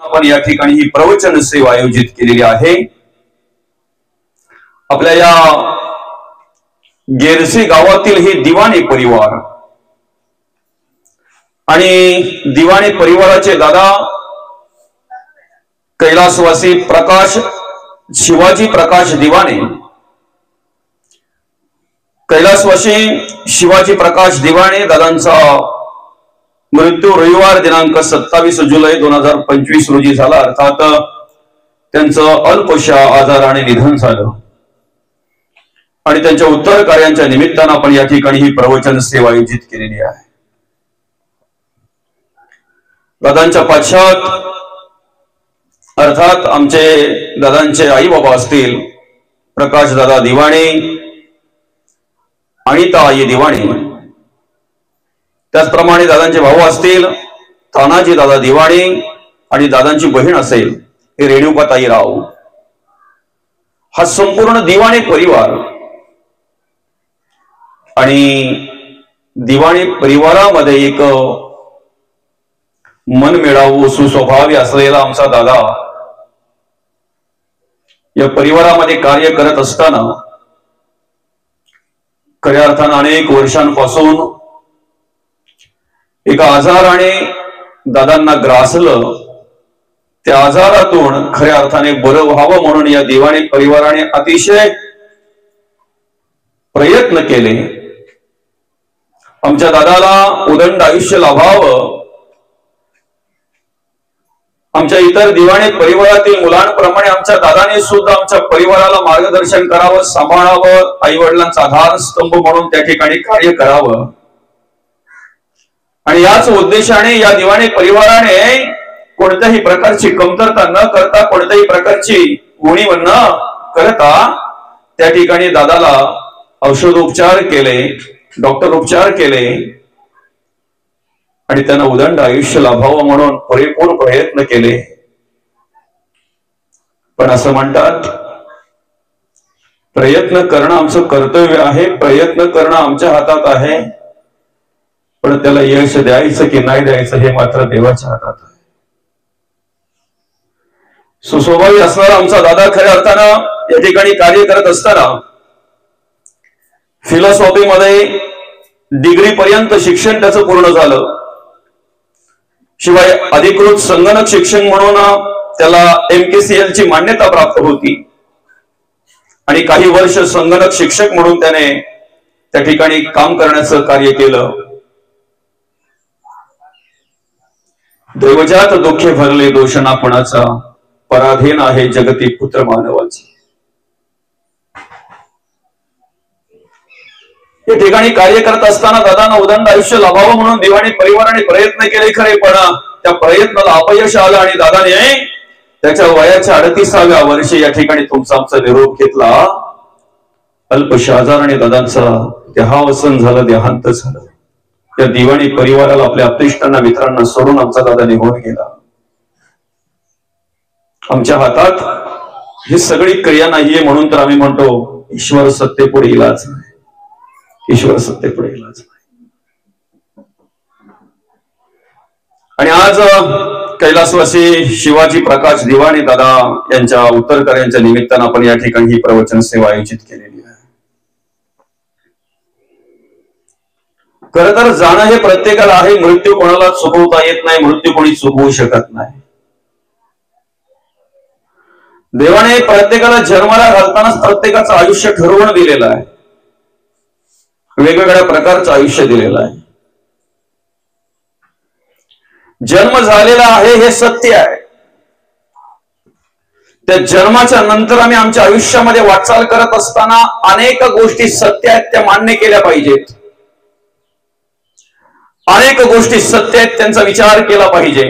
आपण या ठिकाणी ही प्रवचन सेवा आयोजित केलेली आहे। आपल्या या गेरसे गावातील हे दिवाणे परिवार आणि दिवाणे परिवाराचे दादा कैलासवासी प्रकाश शिवाजी प्रकाश दिवाणे, कैलासवासी शिवाजी प्रकाश दिवाणे दादांचा मृत्यू रविवार दिनांक 27 जुलै 2025 रोजी झाला। अर्थात त्यांचं अल्पशा आजाराने निधन झालं आणि त्यांच्या उत्तर कार्यांच्या निमित्तानं आपण या ठिकाणी ही प्रवचन सेवा आयोजित केलेली आहे। दादांच्या पश्चात अर्थात आमचे दादांचे आई बाबा असतील प्रकाश दादा दिवाणे, अनिता आई दिवाणे, त्याचप्रमाणे दादांचे भाऊ असतील तानाजी दादा दिवाणे आणि दादांची बहीण असेल हे रेणुकाताई राव। हा संपूर्ण दिवाणे परिवार आणि दिवाणे परिवारामध्ये एक मनमिळावू सुस्वभावी असलेला आमचा दादा या परिवारामध्ये कार्य करत असताना खऱ्या अर्थानं अनेक वर्षांपासून एका आजाराने दादांना ग्रासलं। त्या आजारातून खऱ्या अर्थाने बरं व्हावं म्हणून या दिवाणे परिवाराने अतिशय प्रयत्न केले। आमच्या दादाला उदंड आयुष्य लाभावं, आमच्या इतर दिवाणे परिवारातील मुलांप्रमाणे आमच्या दादाने सुद्धा आमच्या परिवाराला मार्गदर्शन करावं, सांभाळावं, आई वडिलांचा आधारस्तंभ म्हणून त्या ठिकाणी कार्य करावं आणि याच उद्देशाने या दिवाणे परिवाराने कोणत्याही प्रकारची कमतरता न करता, कोणत्याही प्रकारची उणीव न करता त्या ठिकाणी दादाला औषधोपचार केले, डॉक्टर उपचार केले आणि त्यांना उदंड आयुष्य लाभावं म्हणून परिपूर्ण प्रयत्न केले। पण असं म्हणतात प्रयत्न करणं आमचं कर्तव्य आहे, प्रयत्न करणं आमच्या हातात आहे, पण त्याला यश द्यायचं की नाही द्यायचं हे मात्र देवाच्या हातात आहे। सुस्वभावी असणारा आमचा दादा खऱ्या अर्थानं या ठिकाणी कार्य करत असताना फिलॉसॉफी मध्ये डिग्री पर्यंत शिक्षण त्याचं पूर्ण झालं। शिवाय अधिकृत संगणक शिक्षण म्हणून त्याला MKCL ची मान्यता प्राप्त होती आणि काही वर्ष संगणक शिक्षक म्हणून त्याने त्या ठिकाणी काम करण्याचं कार्य केलं। दैवजात दुःखे भरले दोषणा कुणाचा, पराधीन आहे जगती पुत्र मानवाचा। या ठिकाणी कार्य करत असताना दादांना उदंड आयुष्य लाभावं म्हणून दिवाणी परिवाराने प्रयत्न केले खरे, पण त्या प्रयत्नाला अपयश आलं आणि दादाने त्याच्या वयाच्या 38व्या वर्षी या ठिकाणी तुमचा आमचा निरोप घेतला। अल्पशा आजाराने दादांचा देहावसन झालं, देहांत झालं। या दिवाणी परिवाराला आपल्या अप्रिष्टांना मित्रांना सोडून आमचा दादा निघून गेला। आमच्या हातात ही सगळी क्रिया नाहीये म्हणून तर आम्ही म्हणतो ईश्वर सत्तेपुढे इलाज नाही, ईश्वर सत्तेपुढे इलाज नाही। आणि आज कैलासवासी शिवाजी प्रकाश दिवाणे दादा यांच्या उत्तर कार्यांच्या निमित्तानं आपण या ठिकाणी ही प्रवचन सेवा आयोजित केलेली आहे। खरं तर जाणं हे प्रत्येकाला आहे, मृत्यू कोणाला चुकवता येत नाही, मृत्यू कोणी चुकवू शकत नाही। देवाने प्रत्येकाला जन्माला घालतानाच प्रत्येकाचं आयुष्य ठरवून दिलेलं आहे, वेगवेगळ्या प्रकारचं आयुष्य दिलेलं आहे। जन्म झालेला आहे हे सत्य आहे, त्या जन्माच्या नंतर आम्ही आमच्या आयुष्यामध्ये वाटचाल करत असताना अनेक गोष्टी सत्य आहेत त्या मान्य केल्या पाहिजेत, अनेक गोष्टी सत्य आहेत त्यांचा विचार केला पाहिजे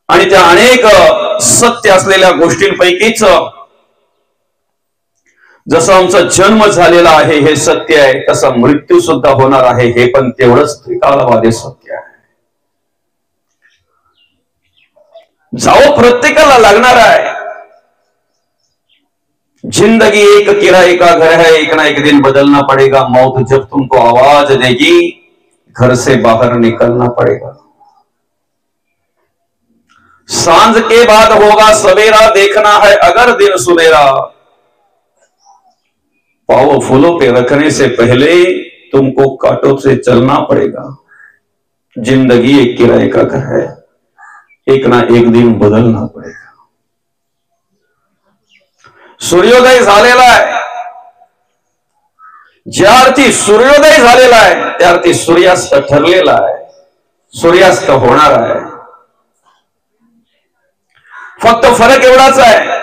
आणि त्या अनेक सत्य असलेल्या गोष्टींपैकीच जसं आमचा जन्म झालेला आहे हे सत्य आहे, तसा मृत्यू सुद्धा होणार आहे हे पण तेवढंच त्रिकालवादी सत्य आहे। जाओ प्रत्येकाला लागणार आहे। जिंदगी एक किराए का घर है, एक ना एक दिन बदलना पड़ेगा। मौत जब तुमको आवाज देगी घर से बाहर निकलना पड़ेगा। सांझ के बाद होगा सवेरा, देखना है अगर दिन सुनेरा। पाँव फूलों पे रखने से पहले तुमको कांटों से चलना पड़ेगा। जिंदगी एक किराए का घर है, एक ना एक दिन बदलना पड़ेगा। सूर्योदय झालेला आहे, ज्या अर्थी सूर्योदय झालेला आहे त्या अर्थी सूर्यास्त ठरलेला आहे, सूर्यास्त होणार आहे। फक्त फरक एवढाच आहे,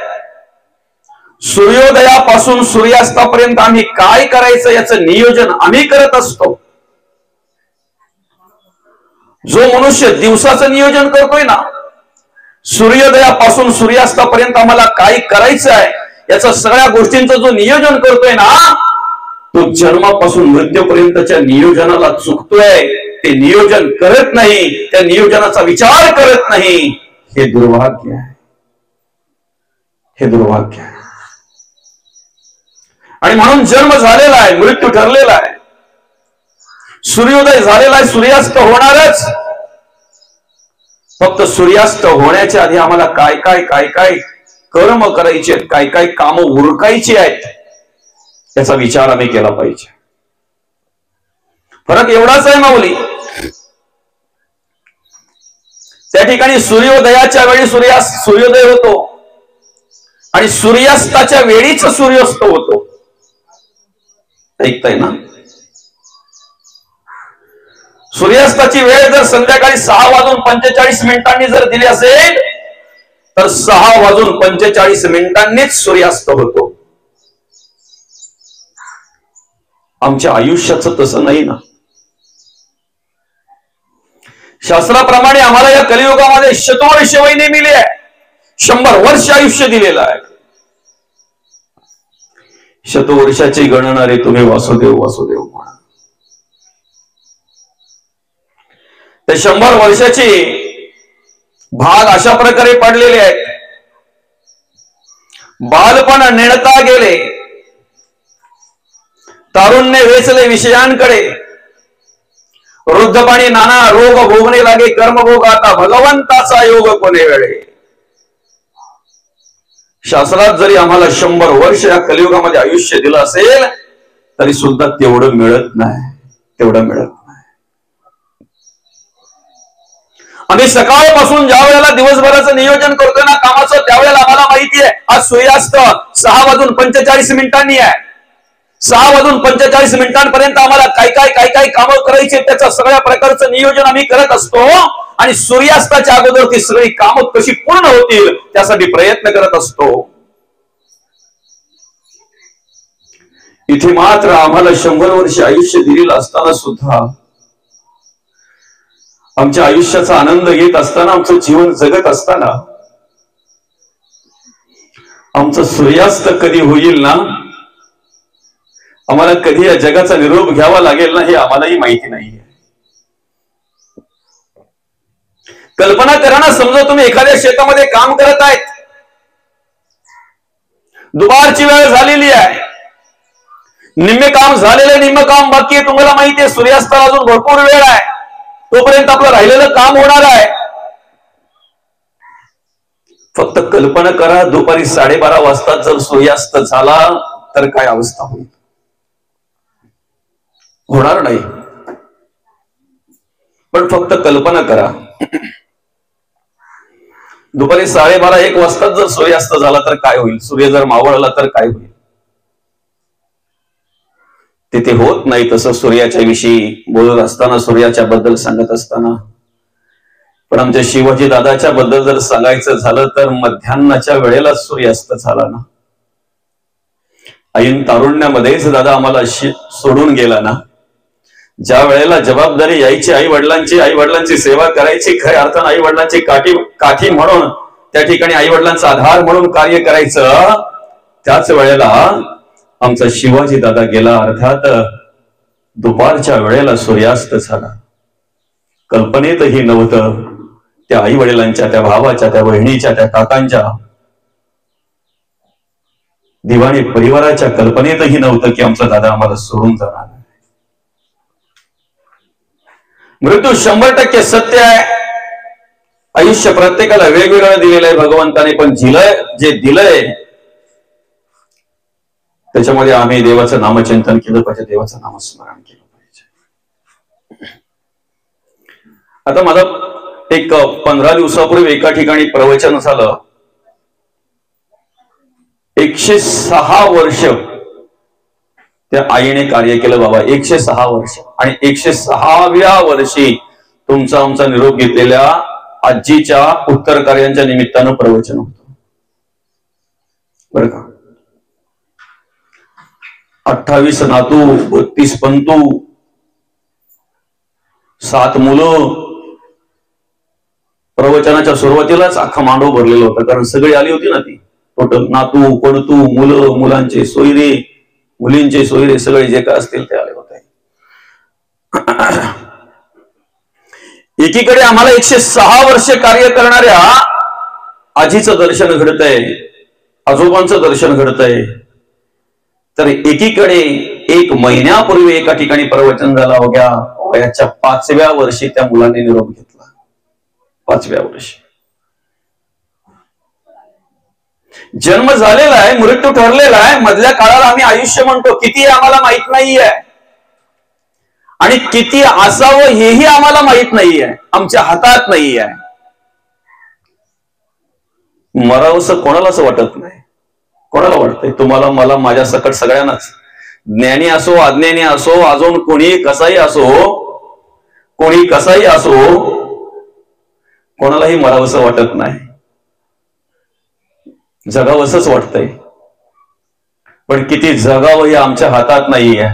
सूर्योदयापासून सूर्यास्तापर्यंत आम्ही काय करायचं याचं नियोजन आम्ही करत असतो। जो मनुष्य दिवसाचं नियोजन करतोय ना, सूर्योदयापासून सूर्यास्तापर्यंत आम्हाला काय करायचं आहे याचं सगळ्या गोष्टींचं जो नियोजन करतोय ना, तो जन्मापासून मृत्यूपर्यंतच्या नियोजनाला चुकतोय। ते नियोजन करत नाही, त्या नियोजनाचा विचार करत नाही। हे दुर्भाग्य आहे, हे दुर्भाग्य आहे। आणि म्हणून जन्म झालेला आहे, मृत्यू ठरलेला आहे, सूर्योदय झालेला आहे, सूर्यास्त होणारच। फक्त सूर्यास्त होण्याच्या आधी आम्हाला काय काय काय काय कर्म करायचे आहेत, काय काय कामं उरकायची आहेत याचा विचार आम्ही केला पाहिजे। फरक एवढाच आहे माऊली, त्या ठिकाणी सूर्योदयाच्या वेळी सूर्योदय होतो आणि सूर्यास्ताच्या वेळीच सूर्यास्त होतो। ऐकताय ना? सूर्यास्ताची वेळ जर संध्याकाळी 6:45 जर दिली असेल तर 6:45 सूर्यास्त होतो। आमच्या आयुष्याचं तसं नाही ना। शास्त्राप्रमाणे आम्हाला या कलियुगामध्ये शतवर्ष वय नेमिली आहे, 100 वर्ष आयुष्य दिलेलं आहे। शतवर्षाची गणना रे तुम्ही वासुदेव वासुदेव म्हणा। ते 100 वर्षाचे भाग अशा प्रकारे पडलेले आहेत। बालपण नेणता गेले, तारुण्य वेचले विषयांकडे, वृद्धपणी नाना रोग भोगणे लागे कर्मभोग, आता भगवंताचा योग कोणे वेळे। शास्त्रात जरी आम्हाला 100 वर्ष या कलियुगामध्ये आयुष्य दिलं असेल तरी सुद्धा तेवढं मिळत नाही, तेवढं मिळत नाही। आम्ही सकाळपासून ज्या वेळेला दिवसभराचं नियोजन करतोय ना कामाचं, त्यावेळेला आम्हाला माहिती आहे आज सूर्यास्त 6:45 आहे। 6:45 आम्हाला काय काय काय काय कामं करायची त्याचं सगळ्या प्रकारचं नियोजन आम्ही करत असतो आणि सूर्यास्ताच्या अगोदर ती सगळी कामं कशी पूर्ण होतील त्यासाठी प्रयत्न करत असतो। इथे मात्र आम्हाला 100 वर्ष आयुष्य दिलेलं असताना सुद्धा, आमच्या आयुष्याचा आनंद घेत असताना, आमचं जीवन जगत असताना आमचं सूर्यास्त कधी होईल ना, आम्हाला कधी या जगाचा निरोप घ्यावा लागेल ना, हे आम्हालाही माहिती नाहीये। कल्पना करा ना, समजा तुम्ही एखाद्या शेतामध्ये काम करत आहेत, दुपारची वेळ झालेली आहे, निम्मे काम झालेले, निम्म काम बाकी आहे, तुम्हाला माहिती आहे सूर्यास्ताला अजून भरपूर वेळ आहे, तोपर्यंत आपलं राहिलेलं काम होणार आहे। फक्त कल्पना करा, दुपारी 12:30 वाजता जर सूर्यास्त झाला तर काय अवस्था होईल? होणार नाही। पण फक्त कल्पना करा, दुपारी 12:30-1 वाजता जर सूर्यास्त झाला तर काय होईल? सूर्य जर मावळला तर काय होईल? तिथे होत नाही तसं सूर्याच्या विषयी बोलत असताना, सूर्याच्या बद्दल सांगत असताना। पण आमच्या शिवाजी दादाच्या बद्दल जर सांगायचं झालं तर मध्यान्नाच्या वेळेला सूर्यास्त झाला ना। ऐन तारुण्यामध्येच दादा आम्हाला सोडून गेला ना। ज्या वेळेला जबाबदारी यायची आई वडिलांची सेवा करायची, खऱ्या अर्थानं आई वडिलांची काठी म्हणून त्या ठिकाणी आई वडिलांचा आधार म्हणून कार्य करायचं, त्याच वेळेला आमचा शिवाजी दादा गेला। अर्थात दुपारच्या वेळेला सूर्यास्त झाला। कल्पनेतही नव्हतं, त्या आई वडिलांच्या, त्या भावाच्या, त्या बहिणीच्या, त्या काकांच्या, दिवाणी परिवाराच्या कल्पनेतही नव्हतं की आमचा दादा आम्हाला सोडून जाणार। मृत्यू 100% सत्य आहे, आयुष्य प्रत्येकाला वेगवेगळं दिलेलं आहे भगवंताने, पण जे दिलंय त्याच्यामध्ये आम्ही देवाचं नामचिंतन केलं पाहिजे, देवाचं नामस्मरण केलं पाहिजे. आता मला एक 15 दिवसापूर्वी एका ठिकाणी प्रवचन झालं. 106 वर्ष त्या आईने कार्य केलं बाबा, 106 वर्ष. आणि 106व्या वर्षी तुमचा आमचा निरोप घेतलेल्या आजीच्या उत्तर कार्यांच्या निमित्तानं प्रवचन होतं बरं का. 28 नातू, 32 पंतू, 7 मुलं. प्रवचनाच्या सुरुवातीलाच अख्खा मांडव भरलेलं होतं, कारण सगळी आली होती ना ती. टोटल नातू, पणतू, मुलं, मुलांचे सोयरे, मुलींचे सोयरे, सगळे जे काय असतील ते आले होते. एकीकडे आम्हाला 106 वर्ष कार्य करणाऱ्या आजीचं दर्शन घडतंय, आजोबांचं दर्शन घडतंय. तर एकीकडे 1 महिन्यापूर्वी एका ठिकाणी प्रवचन झाला होत्या. वयाच्या 5व्या वर्षी त्या मुलांनी निरोप घेतला. 5व्या वर्षी जन्म झालेला आहे, मृत्यू ठरलेला आहे. मधल्या काळाला आम्ही आयुष्य म्हणतो. किती आम्हाला माहित नाहीये, आणि किती असावं हेही आम्हाला माहित नाहीये, आमच्या हातात नाहीये. मरावंसं कोणालाच वाटत नाही. कोणाला वाटतंय? तुम्हाला, मला, माझ्या सकट सगळ्यांनाच. ज्ञानी असो, अज्ञानी असो, अजून कोणी कसाही असो, कोणी कसाही असो, कोणालाही मरावंसं वाटत नाही. जगावंसंच वाटतंय, पण किती जगावं हे आमच्या हातात नाहीये.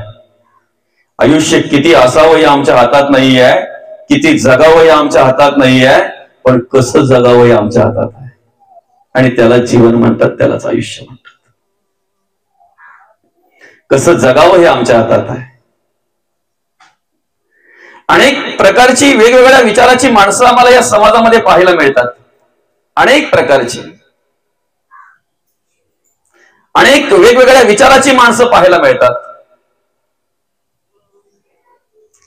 आयुष्य किती असावं हे आमच्या हातात नाहीये, किती जगावं हे आमच्या हातात नाहीये, पण कसं जगावं हे आमच्या हातात आहे. आणि त्याला जीवन म्हणतात, त्यालाच आयुष्य म्हणतात. कसं जगावं हे आमच्या हातात आहे. अनेक प्रकारची वेगवेगळ्या विचाराची माणसं आम्हाला या समाजामध्ये पाहायला मिळतात. अनेक प्रकारची, अनेक वेगवेगळ्या विचाराची माणसं पाहायला मिळतात.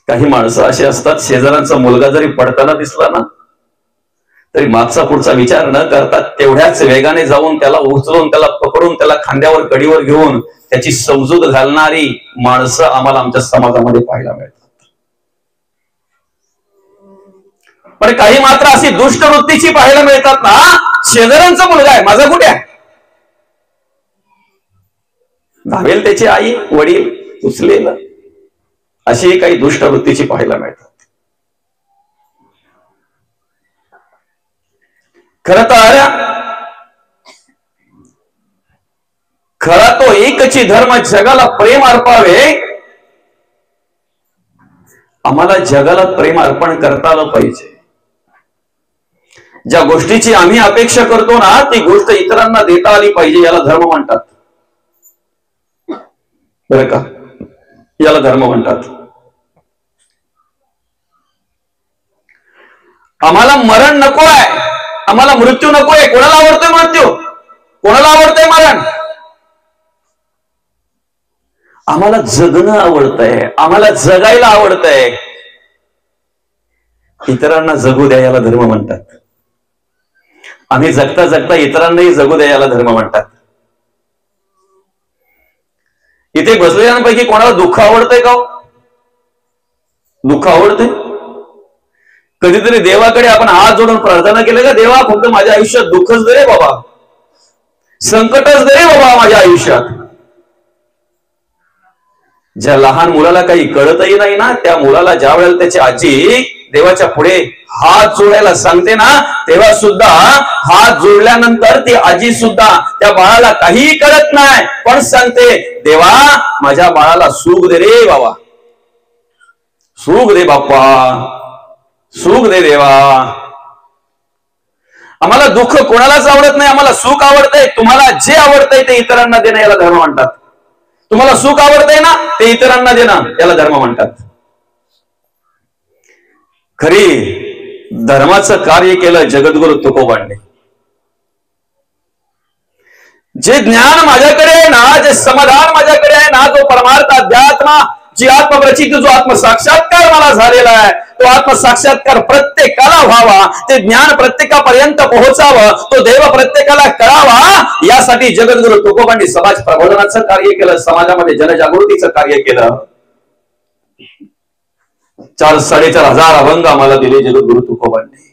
काही माणसं अशी असतात, शेजाऱ्यांचा मुलगा जरी पडताना दिसला ना, तरी मागचा पुढचा विचार न करता तेवढ्याच वेगाने जाऊन त्याला उचलून, त्याला पकडून, त्याला खांद्यावर, कडीवर घेऊन त्याची समजूत घालणारी माणसं आम्हाला आमच्या समाजामध्ये पाहायला मिळतात. पण काही मात्र अशी दुष्ट वृत्तीची पाहायला मिळतात ना, शेजाऱ्यांचा मुलगा आहे, माझा कुठे आहे, धावेल त्याची आई वडील उचलेलं. अशी काही दुष्ट वृत्तीची पाहायला मिळतात. खरं तर खरा तो एकची धर्म जगाला प्रेम अर्पावे. आम्हाला जगाला प्रेम अर्पण करता आलं पाहिजे. ज्या गोष्टीची आम्ही अपेक्षा करतो ना, ती गोष्ट इतरांना देता आली पाहिजे. याला धर्म म्हणतात बरं का, याला धर्म म्हणतात. आम्हाला मरण नको आहे, आम्हाला मृत्यू नको आहे. कोणाला आवडतोय मृत्यू? कोणाला आवडतंय मरण? आम्हाला जगणं आवडतंय, आम्हाला जगायला आवडतंय. इतरांना जगू द्या, याला धर्म म्हणतात. आम्ही जगता जगता इतरांनाही जगू द्या, याला धर्म म्हणतात. इथे बसलेल्यांपैकी कोणाला दुःख आवडतंय का? दुःख आवडतंय? कधीतरी देवाकडे आपण हात जोडून प्रार्थना केली का, देवा फक्त माझ्या आयुष्यात दुःखच दे रे बाबा, संकटच दे रे बाबा माझ्या आयुष्यात. ज्या लहान मुलाला काही कळतही नाही ना, त्या मुलाला ज्या वेळेला त्याची आजी देवाच्या पुढे हात जोडायला सांगते ना, तेव्हा सुद्धा हात जोडल्यानंतर ती आजी सुद्धा त्या बाळाला काहीही कळत नाही, पण सांगते, देवा माझ्या बाळाला सुख दे रे बाबा, सुख दे बाप्पा, सुख दे देवा. आम्हाला दुःख कोणालाच आवडत नाही, आम्हाला सुख आवडतंय. तुम्हाला जे आवडतंय ते इतरांना देणं, याला धर्म म्हणतात. तुम्हाला सुख आवडतंय ना, ते इतरांना देणं, याला धर्म म्हणतात. खरी धर्माचं कार्य केलं जगद्गुरु तुकोबांनी. जे ज्ञान माझ्याकडे आहे ना, जे समाधान माझ्याकडे आहे ना, जो परमार्थ अध्यात्म जी आत्मप्रचिती, जो आत्मसाक्षात्कार मला झालेला आहे, तो आत्मसाक्षात्कार प्रत्येकाला व्हावा, ते ज्ञान प्रत्येकापर्यंत पोहोचावं, तो देव प्रत्येकाला कळावा, यासाठी जगद्गुरु तुकोबांनी समाज प्रबोधनाचं कार्य केलं, समाजामध्ये जनजागृतीचं कार्य केलं. 4-4.5 हजार अभंग आम्हाला दिले जगद्गुरु तुकोबांनी.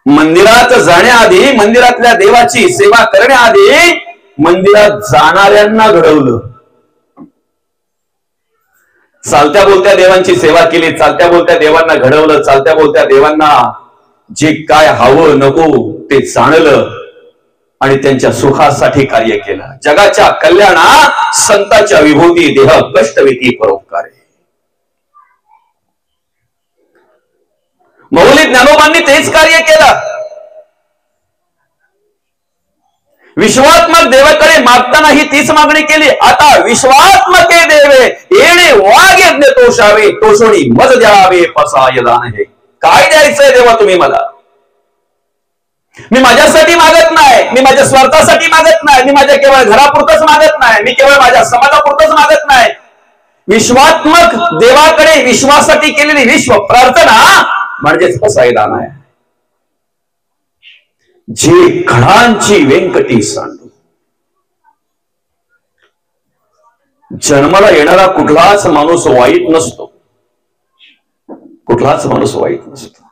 मंदिरात जाण्याआधी, मंदिरातल्या देवाची सेवा करण्याआधी मंदिरात जाणाऱ्यांना घडवलं. चालत्या बोलत्या देवांची सेवा केली, चालत्या बोलत्या देवांना घडवलं, चालत्या बोलत्या देवांना जे काय हवं नको ते जाणलं आणि त्यांच्या सुखासाठी कार्य केलं. जगाच्या कल्याणा संतांच्या विभूती देह कष्टविती परोपकारे. माऊली ज्ञानोबांनी तेच कार्य केलं. विश्वात्मक देवाकडे मागताना ही तीच मागणी केली. आता विश्वात्मके देवे येणे वाग यज्ञ तोषावे, तोषोणी मज द्यावे पसाय दान. हे काय द्यायचंय देवा तुम्ही मला? मी माझ्यासाठी मागत नाही, मी माझ्या स्वार्थासाठी मागत नाही, मी माझ्या केवळ घरापुरतच मागत नाही, मी केवळ माझ्या समाजापुरतच मागत नाही. विश्वात्मक देवाकडे विश्वासाठी केलेली विश्व प्रार्थना म्हणजेच पसायदान आहे. जे खडांची व्यंकटी सांडू. जन्माला येणारा कुठलाच माणूस वाईट नसतो, कुठलाच माणूस वाईट नसतो.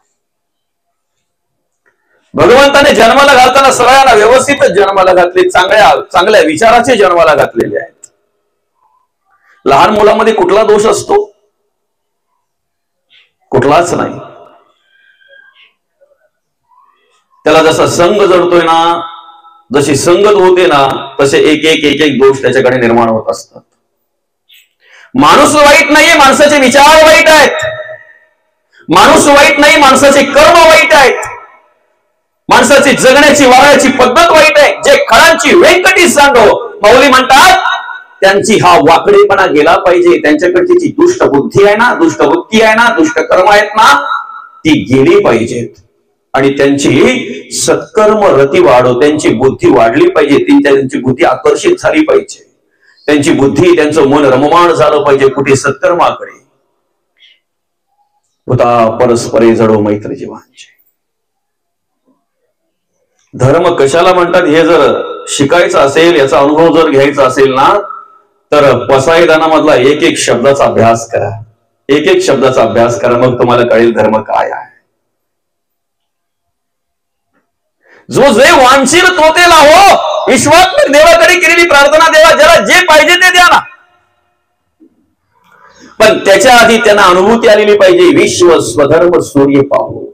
भगवंताने जन्माला घालताना सगळ्यांना व्यवस्थित जन्माला घातले, चांगल्या चांगल्या विचाराचे जन्माला घातलेले आहेत. लहान मुलामध्ये कुठला दोष असतो? कुठलाच नाही. त्याला जसा संग जडतोय ना, जशी संगत होते ना, तसे एक एक एक एक दोष त्याच्याकडे निर्माण होत असतात. माणूस वाईट नाहीये, माणसाचे विचार वाईट आहेत. माणूस वाईट नाही, माणसाचे कर्म वाईट आहेत. माणसाची जगण्याची वागण्याची पद्धत वाईट आहे. जे खडांची व्यंकटी सांडो, माऊली म्हणतात त्यांची हा वाकडेपणा गेला पाहिजे. त्यांच्याकडची जी दुष्ट बुद्धी आहे ना, दुष्ट वृत्ती आहे ना, दुष्ट कर्म आहेत ना, ती गेली पाहिजेत आणि त्यांची सत्कर्म रती वाढो, त्यांची बुद्धी वाढली पाहिजे, त्यांची बुद्धी आकर्षित झाली पाहिजे, त्यांची बुद्धी, त्यांचं मन रममाण झालं पाहिजे कुठे? सत्कर्माकडे. होता परस्परे जडो मैत्र जीवांचे. धर्म कशाला म्हणतात हे जर शिकायचं असेल, याचा अनुभव जर घ्यायचा असेल ना, तर पसायदानामधला एक एक शब्दाचा अभ्यास करा, एक एक शब्दाचा अभ्यास करा, मग तुम्हाला कळेल धर्म काय आहे. जो जे वांछील तो ते लाहो. विश्वात्मक देवाकडे केलेली प्रार्थना, देवा ज्याला जे पाहिजे ते द्या ना, पण त्याच्या आधी त्यांना अनुभूती आलेली पाहिजे. विश्व स्वधर्म सूर्य पाहू.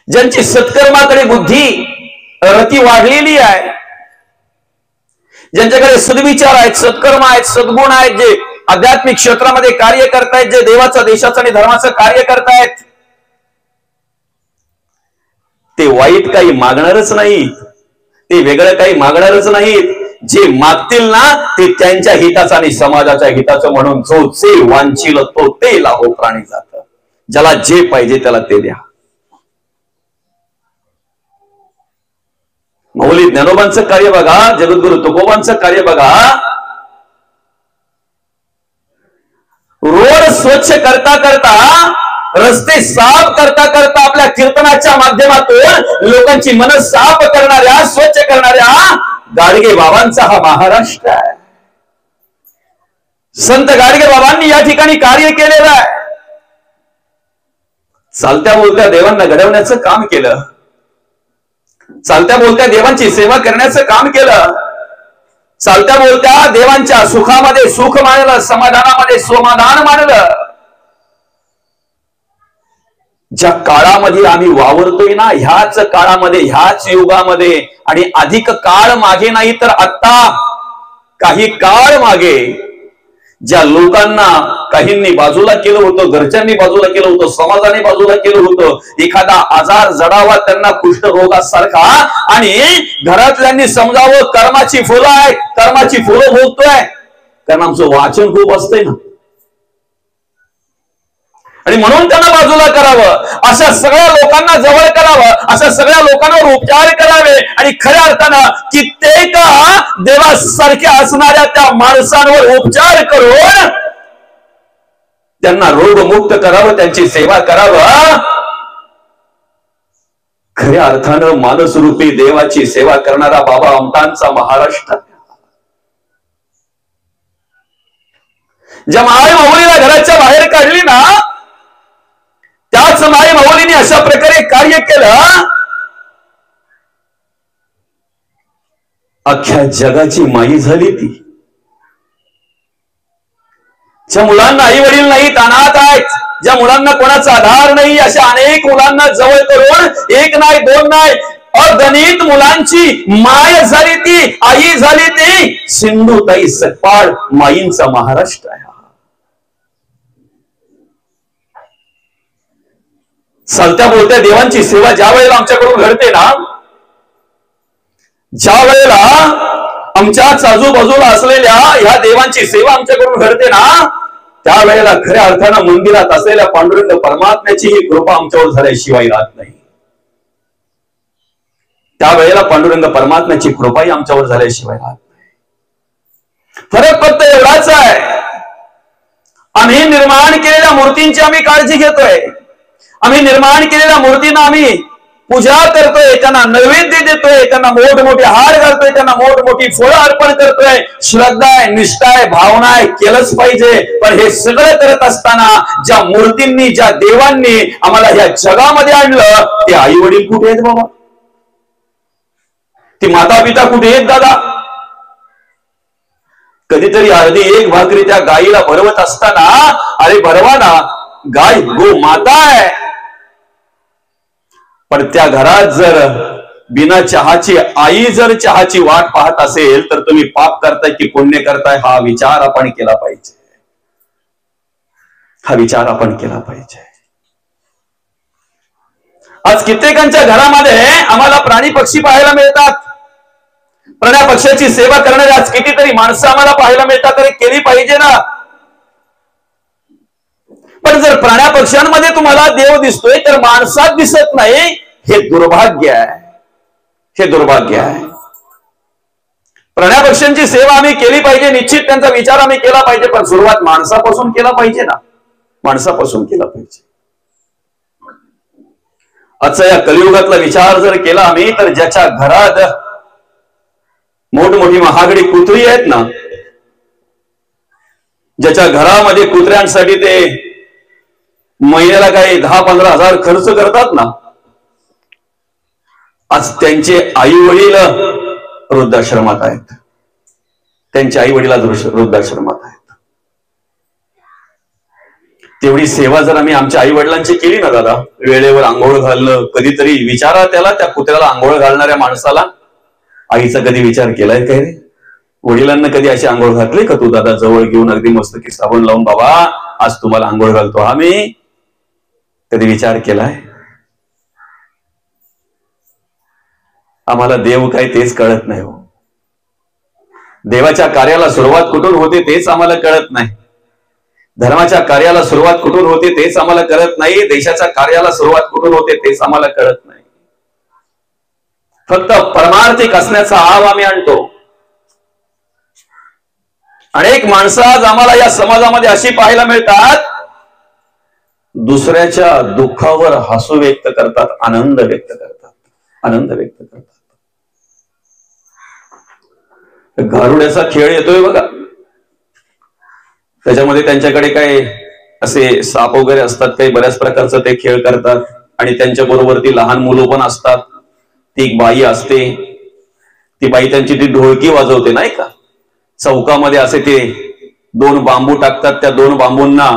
ज्यांची सत्कर्माकडे बुद्धी रती वाढलेली आहे, ज्यांच्याकडे सद्विचार आहेत, सत्कर्म आहेत, सद्गुण आहेत, जे आध्यात्मिक क्षेत्रामध्ये कार्य करतायत, जे देवाचं, देशाचं आणि धर्माचं कार्य करतायत, ते वाईट काही मागणारच नाहीत, ते वेगळं काही मागणारच नाहीत. जे मागतील ना ते त्यांच्या हिताचं आणि समाजाच्या हिताचं म्हणून जो जे वांछील तो ते लाहो प्राणी जात. ज्याला जे पाहिजे त्याला ते द्या. माऊली ज्ञानोबांचं कार्य बघा, जगद्गुरु तुकोबांचं कार्य बघा. रोड स्वच्छ करता करता, रस्ते साफ करता करता, आपल्या कीर्तनाच्या माध्यमातून लोकांची मन साफ करणाऱ्या, स्वच्छ करणाऱ्या गाडगे बाबांचा हा महाराष्ट्र आहे. संत गाडगे बाबांनी या ठिकाणी कार्य केलेलं आहे. चालत्या बोलत्या देवांना घडवण्याचं काम केलं, चालत्या बोलत्या देवांची सेवा करण्याचं काम केलं, चालत्या बोलत्या देवांच्या सुखामध्ये सुख मानलं, समाधानामध्ये समाधान मानलं. ज्या काळामध्ये आम्ही वावरतोय ना, ह्याच काळामध्ये, ह्याच युगामध्ये, आणि अधिक काळ मागे नाही तर आता काही काळ मागे ज्या लोकांना काहींनी बाजूला केलं होतं, घरच्यांनी बाजूला केलं होतं, समाजाने बाजूला केलं होतं, एखादा आजार जडावा त्यांना कुष्ठरोगासारखा, आणि घरातल्यांनी समजावं कर्माची फुलं आहे, कर्माची फुलं भोगतोय, कारण आमचं वाचन खूप असतंय ना. आणि म्हणून त्यांना बाजूला करावं, अशा सगळ्या लोकांना जवळ करावं, अशा सगळ्या लोकांवर उपचार करावे आणि खऱ्या अर्थानं कित्येक देवासारख्या असणाऱ्या त्या माणसांवर उपचार करून त्यांना रोगमुक्त करावं, त्यांची सेवा करावं. खऱ्या अर्थानं मानसरूपी देवाची सेवा करणारा बाबा आमटांचा महाराष्ट्र. ज्या माय माऊलीला घराच्या बाहेर काढली ना, त्याच माय माऊलीने अशा प्रकारे कार्य केलं, अख्ख्या जगाची माई झाली ती. ज्या मुलांना आई वडील नाहीत, अनाथ आहेत, ज्या मुलांना कोणाचा आधार नाही, अशा अनेक मुलांना जवळ करून एक नाही दोन नाही अगणित मुलांची माय झाली ती, आई झाली ती. सिंधुताई सपकाळ माईंचा महाराष्ट्र आहे. चालत्या बोलत्या देवांची सेवा ज्या वेळेला आमच्याकडून घडते ना, ज्या वेळेला आमच्याच आजूबाजूला असलेल्या ह्या देवांची सेवा आमच्याकडून घडते ना, त्यावेळेला खऱ्या अर्थानं मंदिरात असलेल्या पांडुरंग परमात्म्याची ही कृपा आमच्यावर झाल्याशिवाय राहत नाही. त्यावेळेला पांडुरंग परमात्म्याची कृपाही आमच्यावर झाल्याशिवाय राहत नाही. फरक फक्त एवढाच आहे, आम्ही निर्माण केलेल्या मूर्तींची आम्ही काळजी घेतोय, आम्ही निर्माण केलेल्या मूर्तींना आम्ही पूजा करतोय, त्यांना नैवेद्य देतोय, त्यांना मोठमोठे हार घालतोय, त्यांना मोठमोठी फळं अर्पण करतोय. श्रद्धा आहे, निष्ठा आहे, भावना आहे, केलंच पाहिजे. पण हे सगळं करत असताना ज्या मूर्तींनी, ज्या देवांनी आम्हाला ह्या जगामध्ये आणलं, ते आई वडील कुठे आहेत बाबा? ती माता पिता कुठे आहेत दादा? कधीतरी अर्धी एक भाकरी त्या गाईला भरवत असताना, अरे भरवा ना, गाय गो माता आहे. पण त्या घरात जर बिना चहाची आई जर चहाची वाट पाहत असेल, तर तुम्ही पाप करताय की पुण्य करताय, हा विचार आपण केला पाहिजे. हा विचार आपण केला पाहिजे. आज कित्येकांच्या घरामध्ये आम्हाला प्राणी पक्षी पाहायला मिळतात. प्राण्या पक्ष्याची सेवा करणारी आज कितीतरी माणसं आम्हाला पाहायला मिळतात, तरी केली पाहिजे ना. पण जर प्राण्या पक्ष्यांमध्ये तुम्हाला देव दिसतोय तर माणसात दिसत नाही, हे दुर्भाग्य आहे. हे दुर्भाग्य आहे. प्राण्या पक्ष्यांची सेवा आम्ही केली पाहिजे, निश्चित त्यांचा विचार आम्ही केला पाहिजे, पण सुरुवात माणसापासून केला पाहिजे ना. माणसापासून केला पाहिजे. आजचा या कलियुगातला विचार जर केला आम्ही, तर ज्याच्या घरात मोठमोठी महागडी कुत्री आहेत ना, ज्याच्या घरामध्ये कुत्र्यांसाठी ते महिन्याला काही 10-15 हजार खर्च करतात ना, आज त्यांचे आई वडील वृद्धाश्रमात आहेत. त्यांच्या आई वडील वृद्धाश्रमात आहेत. तेवढी सेवा जर आम्ही आमच्या आई वडिलांची केली ना दादा, वेळेवर आंघोळ घालणं, कधीतरी विचारा त्याला, त्या कुत्र्याला आंघोळ घालणाऱ्या माणसाला, आईचा कधी विचार केलाय काय रे? वडिलांना कधी अशी आंघोळ घातली का तू दादा? जवळ घेऊन अगदी मस्त की साबण लावून, बाबा आज तुम्हाला आंघोळ घालतो आम्ही, कधी विचार केलाय? आम्हाला देव काय तेच कळत नाही हो. देवाच्या कार्याला सुरुवात कुठून होते तेच आम्हाला कळत नाही. धर्माच्या कार्याला सुरुवात कुठून होते तेच आम्हाला कळत नाही. देशाच्या कार्याला सुरुवात कुठून होते तेच आम्हाला कळत नाही. फक्त परमार्थिक असण्याचा आव आम्ही आणतो. अनेक माणसं आज आम्हाला या समाजामध्ये अशी पाहायला मिळतात, दुसऱ्याच्या दुःखावर हसू व्यक्त करतात, आनंद व्यक्त करतात, आनंद व्यक्त करतात. गारुड्याचा खेळ येतोय बघा, त्याच्यामध्ये त्यांच्याकडे काही असे साप वगैरे असतात, काही बऱ्याच प्रकारचं ते खेळ करतात आणि त्यांच्या बरोबर ती लहान मुलं पण असतात. ती एक बाई असते, ती बाई त्यांची ती ढोलकी वाजवते नाही का. चौकामध्ये असे ते 2 बांबू टाकतात, त्या 2 बांबूंना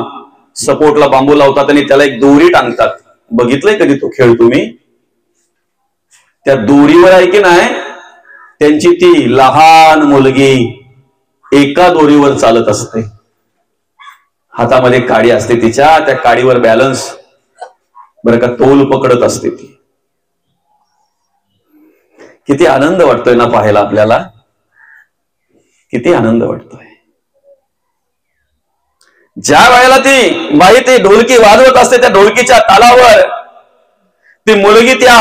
सपोर्टला बांबू लावतात आणि त्याला एक दोरी टांगतात. बघितलंय कधी तो खेळ तुम्ही? त्या दोरीवर आहे की नाही, त्यांची ती लहान मुलगी एका दोरीवर चालत असते. हातामध्ये काडी असते तिच्या, त्या काडीवर बॅलन्स बरं का तोल पकडत असते ती. किती आनंद वाटतोय ना पाहायला आपल्याला, किती आनंद वाटतोय. ज्या वेळेला ती बाई ती ढोलकी वाजवत असते, त्या ढोलकीच्या तालावर ती मुलगी त्या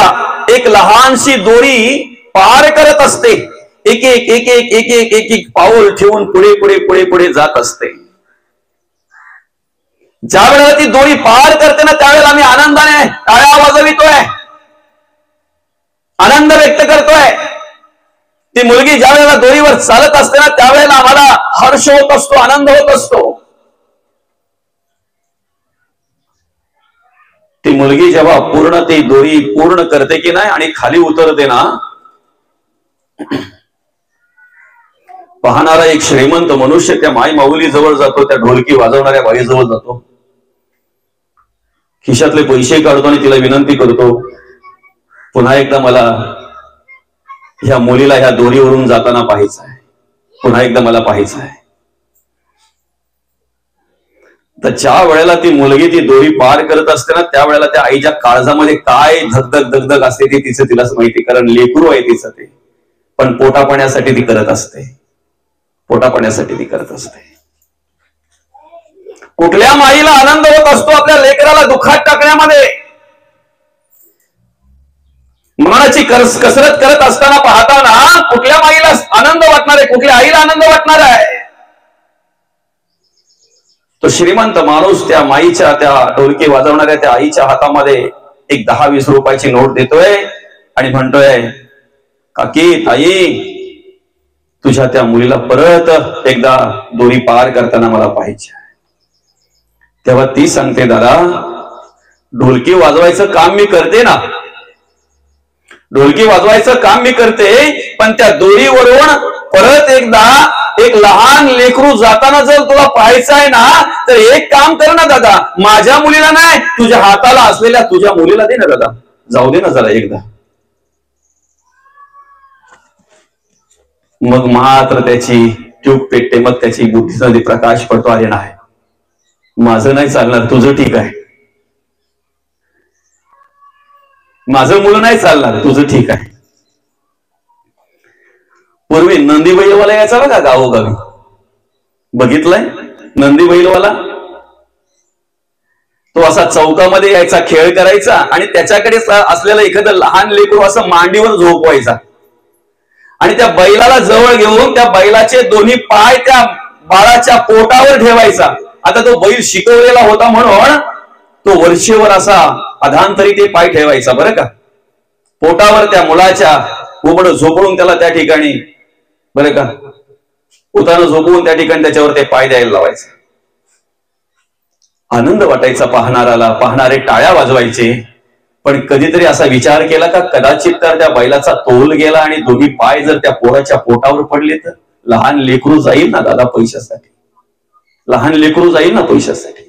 एक लहानशी दोरी पार करत असते. एक एक एक एक एक एक एक एक पाऊल ठेवून पुढे पुढे पुढे पुढे जात असते. ज्या वेळेला ती दोरी पार करते ना, त्यावेळेला आम्ही आनंदाने टाळ्या वाजवितोय, आनंद व्यक्त करतोय. ती मुलगी ज्या वेळेला दोरीवर चालत असते ना, त्यावेळेला आम्हाला हर्ष होत असतो, आनंद होत असतो. ती मुलगी जेव्हा पूर्ण ती दोरी पूर्ण करते की नाही आणि खाली उतरते ना, पाहणारा एक श्रीमंत मनुष्य त्या माई माऊली जवळ जातो, त्या ढोलकी वाजवणाऱ्या बाई जवळ जातो, खिशातले पैसे काढतो आणि तिला विनंती करतो, पुन्हा एकदा मला ह्या मुलीला ह्या दोरीवरून जाताना पाहायचं आहे, पुन्हा एकदा मला पाहायचं आहे. तर ज्या वेळेला ती मुलगी ती दोरी पार करत असते ना, त्यावेळेला त्या आईच्या काळजामध्ये काय धगधग धगधग असते ती तिचं तिलाच माहिती, कारण लेकरू आहे तिचं ते. पण पोटापाण्यासाठी ती करत असते, पोटापाण्यासाठी ती करत असते. कुठल्या माईला आनंद होत असतो आपल्या लेकराला दुःखात टाकण्यामध्ये? मनाची कसरत करत असताना पाहताना कुठल्या माईला आनंद वाटणार आहे, कुठल्या आईला आनंद वाटणार आहे? तो श्रीमंत माणूस त्या माईच्या, त्या ढोलकी वाजवणाऱ्या त्या आईच्या हातामध्ये एक 10-20 रुपयाची नोट देतोय आणि म्हणतोय, काकी, ताई, तुझ्या त्या मुलीला परत एकदा दोरी पार करताना मला पाहिजे. तेव्हा ती सांगते, दादा, ढोलकी वाजवायचं काम मी करते ना, ढोलकी वाजवायचं काम मी करते, पण त्या दोरीवरून परत एकदा एक लहान लेकरू जाताना जर तुला पाहायचं आहे ना, तर एक काम कर ना दादा, माझ्या मुलीला नाही, तुझ्या हाताला असलेल्या तुझ्या मुलीला दे ना दादा, जाऊ दे ना जरा एकदा. मग मात्र त्याची ट्यूब पेटते, मग त्याची बुद्धीमध्ये प्रकाश पडतो, अरे नाही, माझं नाही चालणार, तुझं ठीक आहे, माझं मुलं नाही चालणार, तुझं ठीक आहे. पूर्वी नंदी बैलवाला यायचा बघा गावोगावी, बघितलंय नंदी बैलवाला? तो असा चौकामध्ये यायचा, खेळ करायचा आणि त्याच्याकडे असलेलं एखादं लहान लेकरू असं मांडीवर झोपवायचा आणि त्या बैलाला जवळ घेऊन त्या बैलाचे दोन्ही पाय त्या बाळाच्या पोटावर ठेवायचा. आता तो बैल शिकवलेला होता म्हणून तो वर्षेवर असा अधांतरी ते पाय ठेवायचा, बरं का, पोटावर त्या मुलाच्या उबड झोपडून त्याला त्या ठिकाणी, बरं का, उतानं झोपवून त्या ठिकाणी त्याच्यावर ते पाय द्यायला लावायचे. आनंद वाटायचा पाहणाऱ्याला, पाहणारे टाळ्या वाजवायचे. पण कधीतरी असा विचार केला का, कदाचित तर त्या बैलाचा तोल गेला आणि दोन्ही पाय जर त्या पोराच्या पोटावर पडले तर लहान लेकरू जाईल ना दादा पैशासाठी, लहान लेकरू जाईल ना पैशासाठी.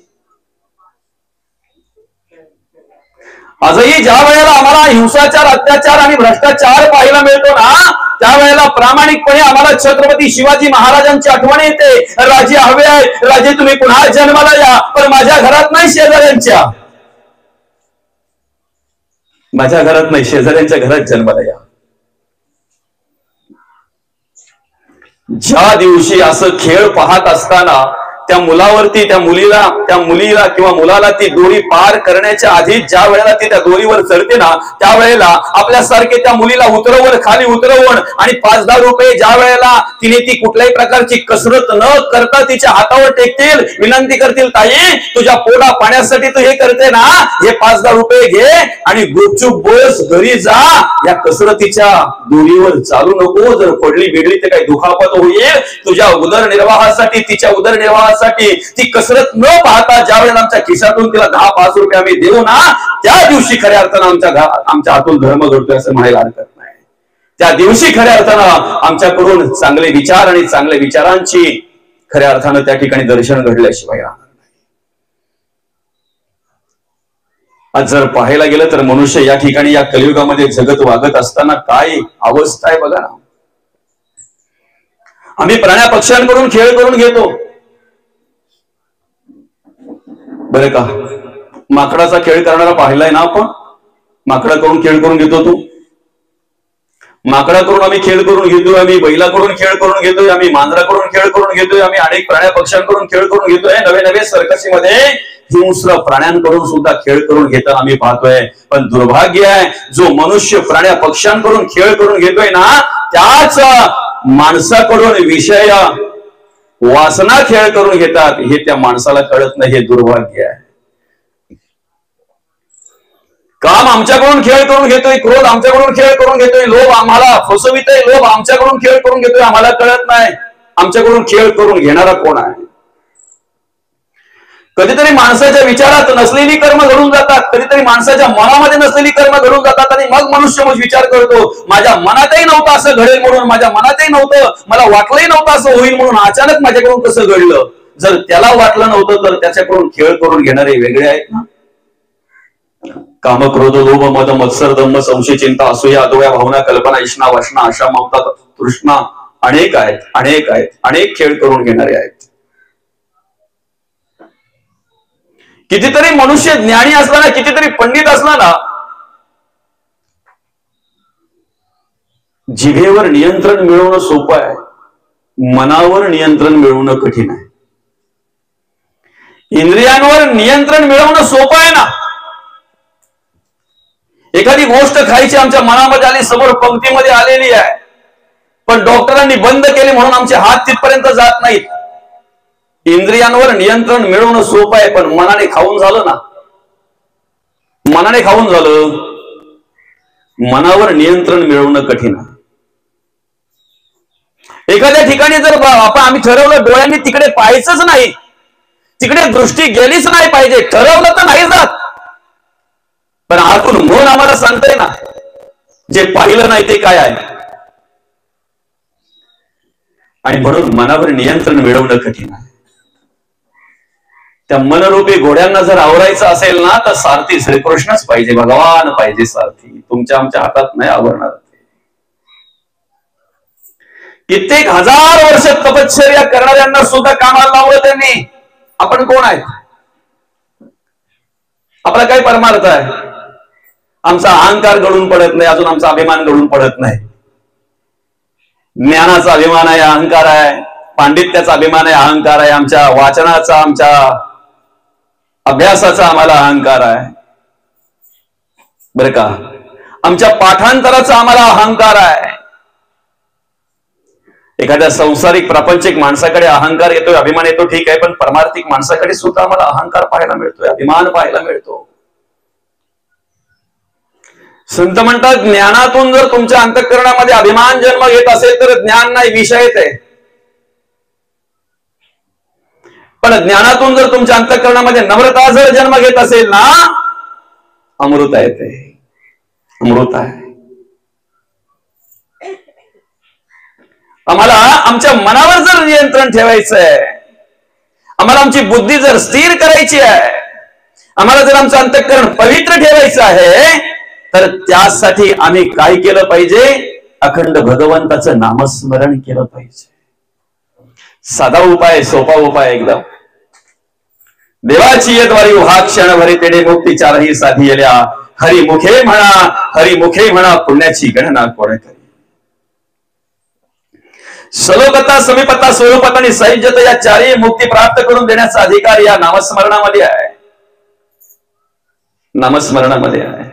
आजही ज्या वेळेला आम्हाला हिंसाचार, अत्याचार आणि भ्रष्टाचार पाहायला मिळतो ना, त्यावेळेला प्रामाणिकपणे आम्हाला छत्रपती शिवाजी महाराजांची आठवण येते. राजे हवे आहे, राजे तुम्ही पुन्हा जन्माला या, पण माझ्या घरात नाही, शेजाऱ्यांच्या, माझ्या घरात नाही, शेजाऱ्यांच्या घरात जन्माला या. ज्या दिवशी असं खेळ पाहत असताना त्या मुलावरती, त्या मुलीला किंवा मुलाला ती दोरी पार करण्याच्या आधी ज्या वेळेला ती त्या दोरीवर चढते ना, त्यावेळेला आपल्यासारखे त्या मुलीला उतरवून, खाली उतरवून आणि 5-10 रुपये ज्या वेळेला तिने ती कुठल्याही प्रकारची कसरत न करता तिच्या हातावर टेकतील, विनंती करतील, ताई, तुझ्या पोटा पाण्यासाठी तू हे करते ना, हे 5-10 रुपये घे आणि गुपचूप बस घरी जा, या कसरतीच्या दोरीवर चालू नको, जर पडली बिडली तर काही दुखापत होईल तुझ्या उदरनिर्वाहासाठी, तिच्या उदरनिर्वाहासाठी. ती कसरत न पाहता ज्या वेळेला आमच्या खिशातून तिला 10-5 रुपये आम्ही देऊ ना, त्या दिवशी खऱ्या अर्थानं आमच्या हातून धर्म घडतोय असं म्हणायला हरकत नाही. त्या दिवशी खऱ्या अर्थानं आमच्याकडून चांगले विचार आणि चांगल्या विचारांची खऱ्या अर्थानं त्या ठिकाणी दर्शन घडल्याशिवाय राहणार नाही. आज जर पाहायला गेलं तर मनुष्य या ठिकाणी या कलियुगामध्ये जगत वागत असताना काय अवस्था आहे बघा ना. आम्ही प्राण्या पक्ष्यांकडून खेळ करून घेतो, बरं का, माकडाचा खेळ करणारा पाहिलाय ना आपण, माकडाकडून खेळ करून घेतो तू. माकडाकडून आम्ही खेळ करून घेतोय, आम्ही बैलाकडून खेळ करून घेतोय, आम्ही मांजराकडून खेळ करून घेतोय, आम्ही अनेक प्राण्या पक्ष्यांकडून खेळ करून घेतोय, नवे नवे सर्कसीमध्ये हिंस्र प्राण्यांकडून सुद्धा खेळ करून घेताना आम्ही पाहतोय. पण दुर्भाग्य आहे, जो मनुष्य प्राण्या पक्ष्यांकडून खेळ करून घेतोय ना, त्याच माणसाकडून विषय वासना खेळ करून घेतात. हे त्या माणसाला कळत नाही, हे दुर्भाग्य आहे. काम आमच्याकडून खेळ करून घेतोय, क्रोध आमच्याकडून खेळ करून घेतोय, लोभ आम्हाला फसवितोय, लोभ आमच्याकडून खेळ करून घेतोय, आम्हाला कळत नाही आमच्याकडून खेळ करून घेणारा कोण आहे. कधीतरी माणसाच्या विचारात नसलेली कर्म घडून जातात, कधीतरी माणसाच्या मनामध्ये नसलेली कर्म घडून जातात, आणि मग मनुष्य विचार करतो, माझ्या मनातही नव्हतं असं घडेल म्हणून, माझ्या मनातही नव्हतं, मला वाटलंही नव्हतं असं होईल म्हणून, अचानक माझ्याकडून कसं घडलं. जर त्याला वाटलं नव्हतं तर त्याच्याकडून खेळ करून घेणारे वेगळे आहेत ना. काम, क्रोध, लोभ, मद, मत्सर, दंभ, संशय, चिंता, असूया, अधोया, भावना, कल्पना, इष्णा, वासना, आशा, ममता, तृष्णा अनेक आहेत, अनेक आहेत, अनेक खेळ करून घेणारे आहेत. कितीतरी मनुष्य ज्ञानी असला ना, कितीतरी पंडित असला ना, जिभेवर नियंत्रण मिळवणं सोपं आहे, मनावर नियंत्रण मिळवणं कठीण आहे. इंद्रियांवर नियंत्रण मिळवणं सोपं आहे ना. एखादी गोष्ट खायची आमच्या मनामध्ये आली, समोर पंक्तीमध्ये आलेली आहे, पण डॉक्टरांनी बंद केली म्हणून आमचे हात तिथपर्यंत जात नाहीत. इंद्रियांवर नियंत्रण मिळवणं सोपं आहे, पण मनाने खाऊन झालं ना, मनाने खाऊन झालं, मनावर नियंत्रण मिळवणं कठीण आहे. एखाद्या ठिकाणी जर आम्ही ठरवलं डोळ्यांनी तिकडे पाहायचंच नाही, तिकडे दृष्टी गेलीच नाही पाहिजे, ठरवलं तर नाही जात, पण आतून मन आम्हाला सांगतंय ना, जे पाहिलं नाही ते काय आहे. आणि म्हणून मनावर नियंत्रण मिळवणं कठीण आहे. त्या मनरूपी घोड्यांना जर आवरायचं असेल ना, तर सारथी श्रीकृष्णच पाहिजे, भगवान पाहिजे सारथी. तुमच्या आमच्या हातात नाही आवरणार. कित्येक हजार वर्ष तपश्चर्या करणाऱ्यांना सुद्धा कामाला लावलं त्यांनी. आपण कोण आहेत? आपला काय परमार्थ आहे? आमचा अहंकार गळून पडत नाही, अजून आमचा अभिमान गळून पडत नाही. ज्ञानाचा अभिमान आहे, अहंकार आहे, पांडित्याचा अभिमान आहे, अहंकार आहे, आमच्या वाचनाचा, आमच्या अभ्यासाचा आम्हाला अहंकार आहे, बरं का. आमच्या पाठांतराचा आम्हाला अहंकार आहे. एखाद्या संसारिक प्रापंचिक माणसाकडे अहंकार येतोय, अभिमान येतो, ठीक आहे, पण परमार्थिक माणसाकडे सुद्धा आम्हाला अहंकार पाहायला मिळतोय, अभिमान पाहायला मिळतो. संत म्हणतात, ज्ञानातून जर तुमच्या अंतःकरणामध्ये अभिमान जन्म घेत असेल तर ज्ञान नाही, विषय येते. पण ज्ञानातून जर तुमच्या अंतःकरणामध्ये नम्रता जर जन्म घेत असेल ना, अमृत आहे, ते अमृत आहे. आम्हाला आमच्या मनावर जर नियंत्रण ठेवायचं आहे, आम्हाला आमची बुद्धी जर स्थिर करायची आहे, आम्हाला जर आमचं अंतःकरण पवित्र ठेवायचं आहे, तर त्यासाठी आम्ही काय केलं पाहिजे? अखंड भगवंताचं नामस्मरण केलं पाहिजे. साधा उपाय, सोपा उपाय एकदम. देवाची येद्वारी हा क्षण भरी तेडे मुक्ती चारही साधी येल्या, हरिमुखे म्हणा, हरिमुखे म्हणा, पुण्याची गणना कोण करी. सलोकता, समीपता, स्वरूपता आणि सैज्यता या चारही मुक्ती प्राप्त करून देण्याचा अधिकार या नामस्मरणामध्ये आहे, नामस्मरणामध्ये आहे.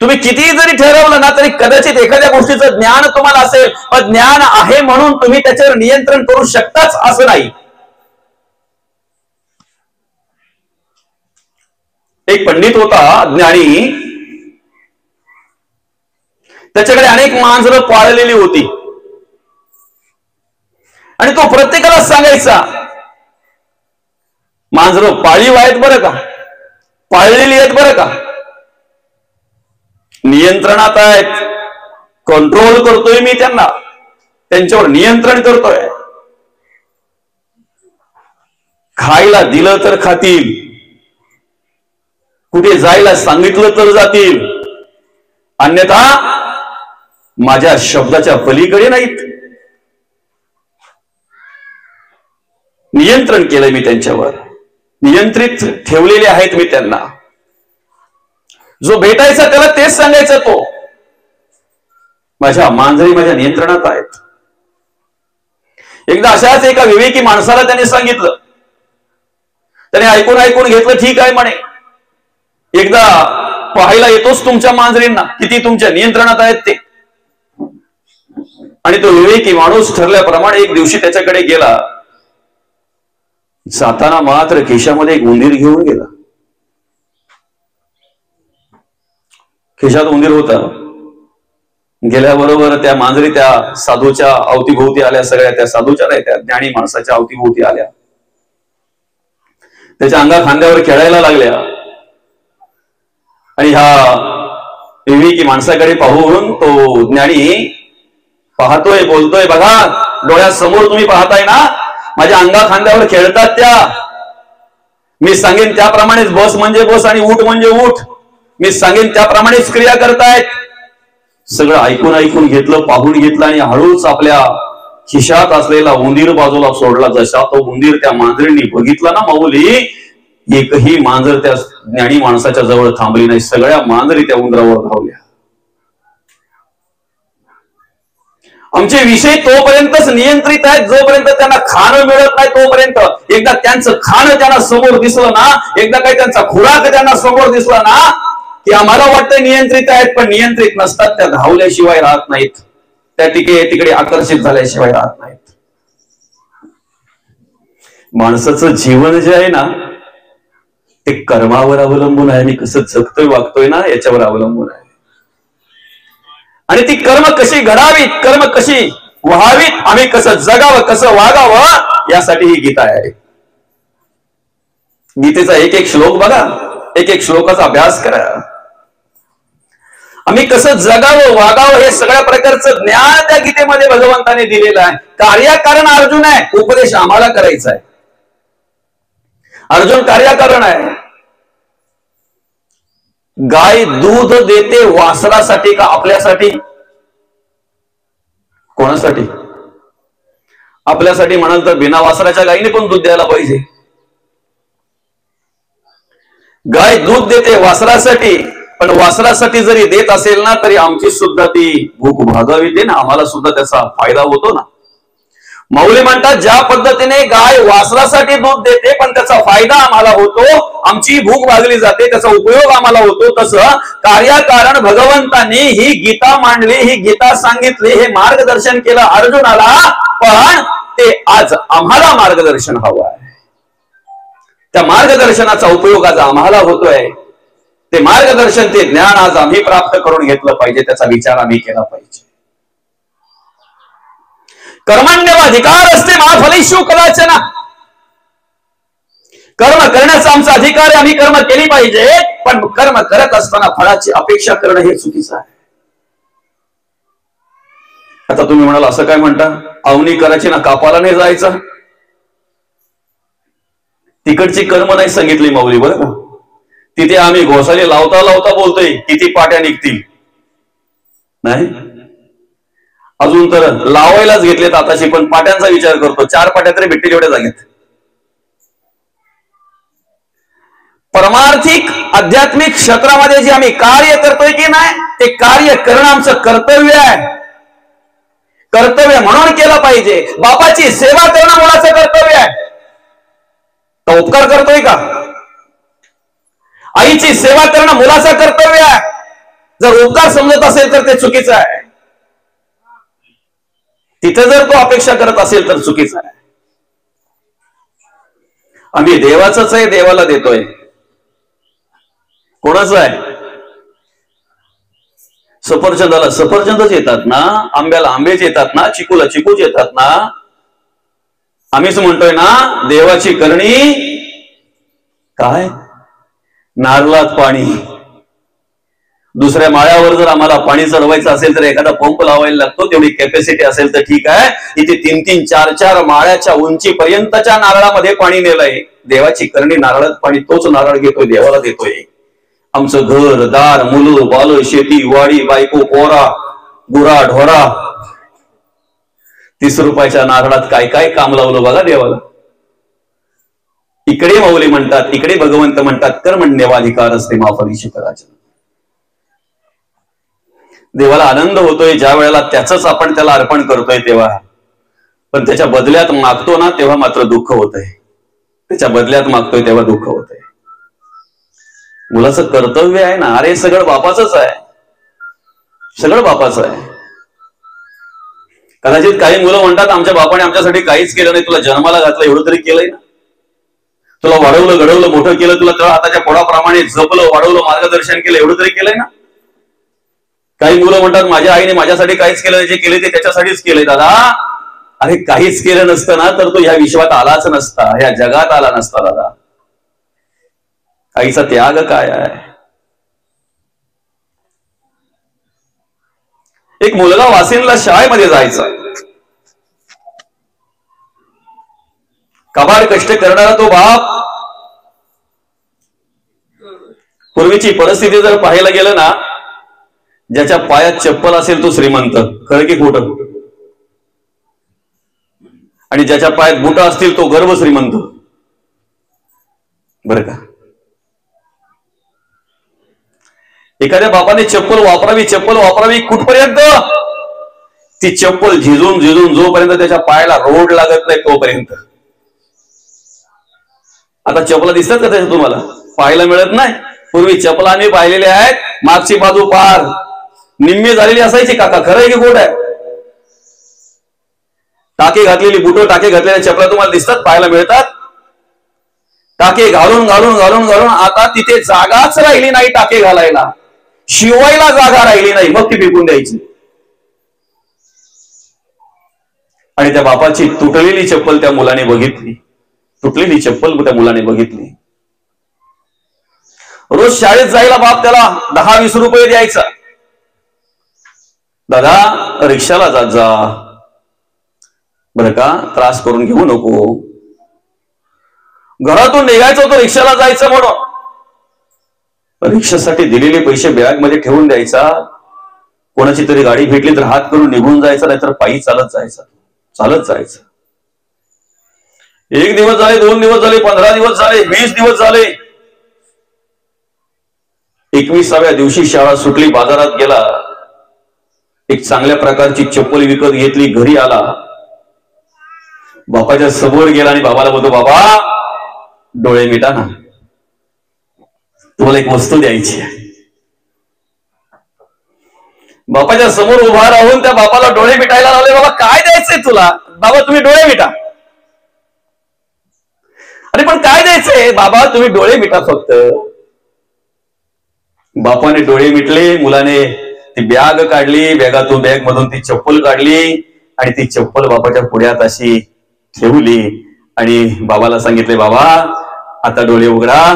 तुम्ही कितीही जरी ठरवलं ना, तरी कदाचित एखाद्या गोष्टीचं ज्ञान तुम्हाला असेल, पण ज्ञान आहे म्हणून तुम्ही त्याच्यावर नियंत्रण करू शकताच असं नाही. एक पंडित होता, ज्ञानी, त्याच्याकडे अनेक मांजरं पाळलेली होती, आणि तो प्रत्येकाला सांगायचा, मांजरं पाळीव आहेत बरं का, पाळलेली आहेत बरं का, नियंत्रणात आहेत, कंट्रोल करतोय मी त्यांना, त्यांच्यावर नियंत्रण करतोय. खायला दिलं तर खातील, कुठे जायला सांगितलं तर जातील, अन्यथा माझ्या शब्दाच्या पलीकडे नाहीत. नियंत्रण केलंय मी त्यांच्यावर, नियंत्रित ठेवलेले आहेत मी त्यांना. जो भेटायचा त्याला तेच सांगायचं, तो माझ्या मांजरी माझ्या नियंत्रणात आहेत. एकदा अशाच एका विवेकी माणसाला त्याने सांगितलं, त्याने ऐकून ऐकून घेतलं, ठीक आहे म्हणे, एकदा पाहायला येतोच तुमच्या मांजरींना किती तुमच्या नियंत्रणात आहेत ते. आणि तो विवेकी माणूस ठरल्याप्रमाणे एक दिवशी त्याच्याकडे गेला. जाताना मात्र खिशामध्ये एक उंदीर घेऊन गेला. खिशात उंदीर होता. गेल्याबरोबर त्या मांजरी त्या साधूच्या अवतीभोवती आल्या, सगळ्या त्या साधूच्या नाही, त्या ज्ञानी माणसाच्या अवतीभोवती आल्या, त्याच्या अंगा खांद्यावर खेळायला लागल्या. आणि ह्या विवेकी माणसाकडे पाहून तो ज्ञानी पाहतोय, बोलतोय, बघा डोळ्यासमोर तुम्ही पाहताय ना, माझ्या अंगा खांद्यावर खेळतात त्या, मी सांगेन त्याप्रमाणेच बस म्हणजे बस आणि उठ म्हणजे उठ, मी सांगेन त्याप्रमाणेच क्रिया करतायत. सगळं ऐकून ऐकून घेतलं, पाहून घेतलं आणि हळूच आपल्या खिशात असलेला उंदीर बाजूला सोडला. जसा तो उंदीर त्या मांजरींनी बघितला ना माऊली, एकही मांजर त्या ज्ञानी माणसाच्या जवळ थांबली नाही. सगळ्या मांजरी त्या उंदरावर धावल्या. आमचे विषय तोपर्यंतच नियंत्रित आहेत जोपर्यंत त्यांना खाणं मिळत नाही तोपर्यंत. एकदा त्यांचं खाणं त्यांना समोर दिसलं ना, एकदा काही त्यांचा खुराक त्यांना समोर दिसला ना, की आम्हाला वाटतं नियंत्रित आहेत, पण नियंत्रित नसतात. त्या धावल्याशिवाय राहत नाहीत, त्या तिकडे आकर्षित झाल्याशिवाय राहत नाहीत. माणसाचं जीवन जे आहे ना, ते कर्मावर अवलंबून आहे. मी कसं जगतोय वागतोय ना, याच्यावर अवलंबून आहे. आणि ती कर्म कशी घडावीत, कर्म कशी व्हावीत, आम्ही कसं जगावं, कसं वागावं, यासाठी ही गीता आहे. गीतेचा एक एक श्लोक बघा, एक एक श्लोकाचा अभ्यास करा. आम्ही कसं जगावं, वागावं, हे सगळ्या प्रकारचं ज्ञान त्या गीतेमध्ये भगवंताने दिलेलं आहे. कार्यकारण अर्जुन आहे, उपदेश आम्हाला करायचा आहे. अर्जुन कार्यकारण आहे. गाय दूध देते वासरासाठी का आपल्यासाठी? कोणासाठी? आपल्यासाठी म्हणाल तर बिना वासराच्या गायीने पण दूध द्यायला पाहिजे. गाय दूध देते वासरासाठी, पण वासरासाठी जरी देत असेल ना, तरी आमची सुद्धा ती भूक भागावी ना, आम्हाला सुद्धा त्याचा फायदा होतो ना. माऊली म्हणतात, ज्या पद्धतीने गाय वासरासाठी दूध देते पण त्याचा फायदा आम्हाला होतो, आमची भूक भागली जाते, त्याचा उपयोग आम्हाला होतो, तसं कार्यकारण भगवंतांनी ही गीता मांडली, ही गीता सांगितली, हे मार्गदर्शन केलं अर्जुनाला. पण ते आज आम्हाला मार्गदर्शन हवं आहे. त्या मार्गदर्शनाचा उपयोग आज आम्हाला होतोय. ते मार्गदर्शन, ते ज्ञान आज आम्ही प्राप्त करून घेतलं पाहिजे, त्याचा विचार आम्ही केला पाहिजे. कर्मण्यवाधिकार असते महाफलेषु कदाचन. कर्म करण्याचा आमचा अधिकार आहे, आम्ही कर्म केली पाहिजे, पण कर्म करत असताना फळाची अपेक्षा करणं हे चुकीचं आहे. आता तुम्ही म्हणाल, असं काय म्हणता, अवनी करायची ना, कापाला नाही जायचं. तिकडची कर्म नाही सांगितली माऊली, बरं का. तिथे आम्ही घोसाले लावता लावता बोलतोय किती पाट्या निघतील, नाही अजून तर लावायलाच घेतलेत आताशी, पण पाट्यांचा विचार करतो, 4 पाट्या तरी भेटतील एवढ्या जागेत. परमार्थिक आध्यात्मिक क्षेत्रामध्ये जे आम्ही कार्य करतोय की नाही, ते कार्य करणं आमचं कर्तव्य आहे. कर्तव्य म्हणून केलं पाहिजे. बापाची सेवा करणं मुलाचं कर्तव्य आहे. तो उपकार करतोय का? आईची सेवा करणं मुलाचं कर्तव्य आहे. जर उपकार समजत असेल तर ते चुकीचं आहे. तिथे जर तो अपेक्षा करत असेल तर चुकीचं आहे. आम्ही देवाचंच आहे, देवाला देतोय. कोणाचं आहे? सफरचंदाला सफरचंदच येतात ना, आंब्याला आंबेच येतात ना, चिकूला चिकूच येतात ना. आम्हीच म्हणतोय ना, देवाची करणी काय, नारळात पाणी. दुसऱ्या माळ्यावर जर आम्हाला पाणी चढवायचं असेल तर एखादा पंप लावायला लागतो, तेवढी कॅपॅसिटी असेल तर ठीक आहे. इथे 3-3, 4-4 माळ्याच्या उंचीपर्यंतच्या नारळामध्ये पाणी नेलंय. देवाची करणी नारळात पाणी, तोच नारळ घेतोय, देवाला देतोय. आमचं घर दार, मुलं बाल, शेती वाडी, बायको पोरा, गुरा ढोरा, 30 रुपयाच्या नारळात काय काय काम लावलं बघा देवाला. इकडे माऊली म्हणतात, इकडे भगवंत म्हणतात, कर्मण्यवाधिकार असते महाफलेषु कदाचन. देवाला आनंद होतोय ज्या वेळेला त्याच आपण त्याला अर्पण करतोय तेव्हा, पण त्याच्या बदल्यात मागतो ना तेव्हा मात्र दुःख होतंय. त्याच्या बदल्यात मागतोय तेव्हा दुःख होतंय. मुलाचं कर्तव्य आहे ना, अरे सगळं बापाचंच आहे, सगळं बापाचं आहे. कदाचित काही मुलं म्हणतात आमच्या बापाने आमच्यासाठी काहीच केलं नाही, तुला जन्माला घातलं एवढं तरी केलंय ना, तुला वाढवलं घडवलं मोठं केलं, तुला तळ हाताच्या पोडाप्रमाणे जपलं वाढवलं मार्गदर्शन केलं एवढं तरी केलंय ना. काही मुलं म्हणतात माझ्या आईने माझ्यासाठी काहीच केलं नाही, जे केले ते त्याच्यासाठीच केलंय. दादा अरे काहीच केलं नसतं ना तर तो ह्या विश्वात आलाच नसता, ह्या जगात आला नसता. दादा आईचा त्याग काय आहे. एक मुलगा वाशिमला शाळेमध्ये जायचा, कबाड कष्ट करणारा तो बाप. पूर्वीची परिस्थिती जर पाहायला गेलं ना, ज्याच्या पायात चप्पल असेल तो श्रीमंत, खरं की खोटं, आणि ज्याच्या पायात बुट असतील तो गर्व श्रीमंत, बरं का. एखाद्या बापाने चप्पल वापरावी कुठपर्यंत, ती चप्पल झिजून झिजून जोपर्यंत त्याच्या पायाला रोड लागत नाही तोपर्यंत. आता चपला दिसतात का त्याच्या तुम्हाला, पाहायला मिळत नाही. पूर्वी चपला आम्ही पाहिलेले आहेत, मागची बाजू पार निम्मी झालेली असायची. काका खरं आहे की खोट आहे. टाके घातलेली बुटं, टाके घातलेल्या चपला तुम्हाला दिसतात, पाहायला मिळतात. टाके घालून घालून घालून घालून आता तिथे जागाच राहिली नाही टाके घालायला, शिवायला जागा राहिली नाही, मग ती फेकून द्यायची. आणि त्या बापाची तुटलेली चप्पल त्या मुलाने बघितली, तुटलेली चप्पल त्या मुलाने बघितली. रोज शाळेत जायला बाप त्याला 10-20 रुपये द्यायचा. दादा रिक्षाला जात जा बरं का, त्रास करून घेऊ नको. घरातून निघायचं होतं रिक्षाला जायचं म्हणून, रिक्षासाठी दिलेले पैसे बॅग मध्ये ठेवून द्यायचा. कोणाची तरी गाडी भेटली तर हात करून निघून जायचा, नाहीतर पायी चालत जायचा, चालत जायचं. 1 दिवस झाले, 2 दिवस झाले, 15 दिवस झाले, 20 दिवस झाले. 21व्या दिवशी शाळा सुटली, बाजारात गेला, एक चांगल्या प्रकारची चप्पल विकत घेतली, घरी आला, बापाच्या समोर गेला आणि बाबाला बोलतो, बाबा डोळे मिटा ना, तुम्हाला एक वस्तू द्यायची आहे. बापाच्या समोर उभा राहून त्या बापाला डोळे मिटायला लावले. बाबा काय द्यायचंय तुला. बाबा तुम्ही डोळे मिटा. अरे पण काय द्यायचंय. बाबा तुम्ही डोळे मिटा फक्त. बापाने डोळे मिटले, मुलाने ती बॅग काढली, बॅग मधून ती चप्पल काढली आणि ती चप्पल बापाच्या पुढ्यात अशी ठेवली आणि बाबाला सांगितले, बाबा आता डोळे उघडा.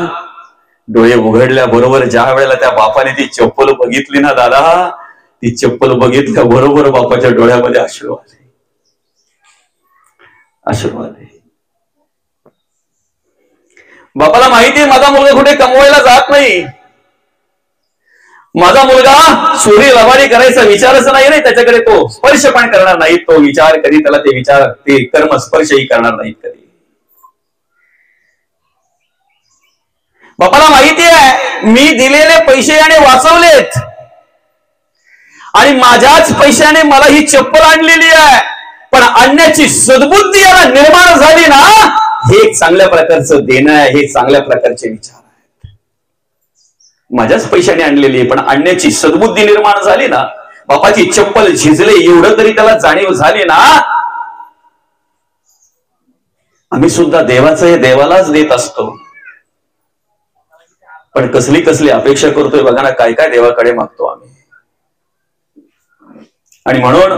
डोळे उघडल्याबरोबर ज्या वेळेला त्या बापाने ती चप्पल बघितली ना दादा, ती चप्पल बघितल्या बरोबर बापाच्या डोळ्यामध्ये अश्रू आले, अश्रू आले. बापाला माहिती आहे माझा मुलगा कुठे कमवायला जात नाही, माझा मुलगा चोरी लबाडी करायचा विचारच नाही, त्याच्याकडे तो स्पर्श पण करणार नाही, तो विचार कधी त्याला ते कर्म स्पर्शही करणार नाहीत कधी. बापाला माहिती आहे मी दिलेले पैसे याने वाचवलेत आणि माझ्याच पैशाने मला ही चप्पल आणलेली आहे, पण आणण्याची सद्बुद्धी याला निर्माण झाली ना, हे एक चांगल्या प्रकारचं देणं आहे, हे चांगल्या प्रकारचे विचार आहेत. माझ्याच पैशाने आणलेली आहे पण आणण्याची सद्बुद्धी निर्माण झाली ना, बापाची चप्पल झिजले एवढं तरी त्याला जाणीव झाली ना. आम्ही सुद्धा देवाचं हे देवालाच देत असतो, पण कसली कसली अपेक्षा करतोय बघा ना, काय काय देवाकडे मागतो आम्ही. आणि म्हणून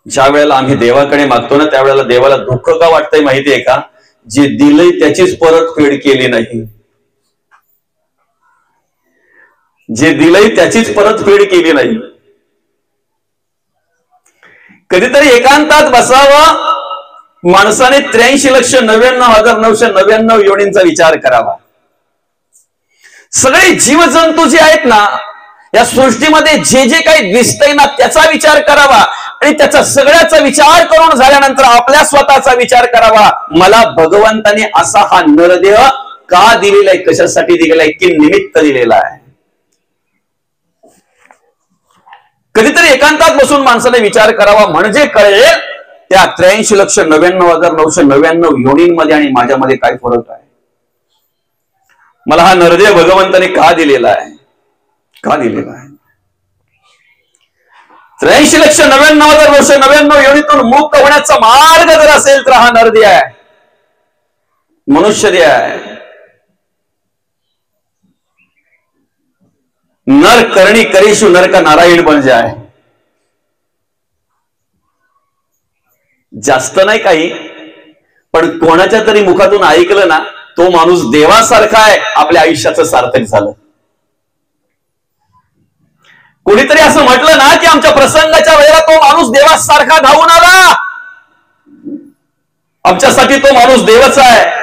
ज्या वेळेला आम्ही देवाकडे मागतो ना, त्यावेळेला देवाला दुःख का वाटतंय माहितीये का, जे दिलंय त्याचीच परतफेड केली नाही, जे दिलंय त्याचीच परतफेड केली नाही. कधीतरी एकांतात बसावं, माणसाने 83,99,999 योनींचा विचार करावा. सगळे जीवजंतू जे आहेत ना या सृष्टीमध्ये, जे जे काही दिसतंय ना त्याचा विचार करावा आणि त्याचा सगळ्याचा विचार करून झाल्यानंतर आपल्या स्वतःचा विचार करावा. मला भगवंताने असा हा नरदेह का दिलेला आहे, कशासाठी दिलेला आहे, की निमित्त दिलेला आहे. कधीतरी एकांतात बसून माणसाने विचार करावा, म्हणजे कळेल त्या 83,99,999 योनींमध्ये आणि माझ्यामध्ये काय फरक आहे. मला हा नरदेह भगवंताने का दिलेला आहे, का दिलेला आहे? 83,99,999 योनीतून मुक्त होण्याचा मार्ग जर असेल तर हा नरदेह आहे, मनुष्य देह आहे. नर करणी करीशु नर का नारायण बन जाय. जास्त नाही काही, पण कोणाच्या तरी मुखातून ऐकलं ना, तो माणूस देवासारखा आहे, आपल्या आयुष्याचं सार्थक झालं. कोणीतरी असं म्हटलं ना की आमच्या प्रसंगाच्या वेळेला तो माणूस देवासारखा धावून आला, आमच्यासाठी तो माणूस देवच आहे.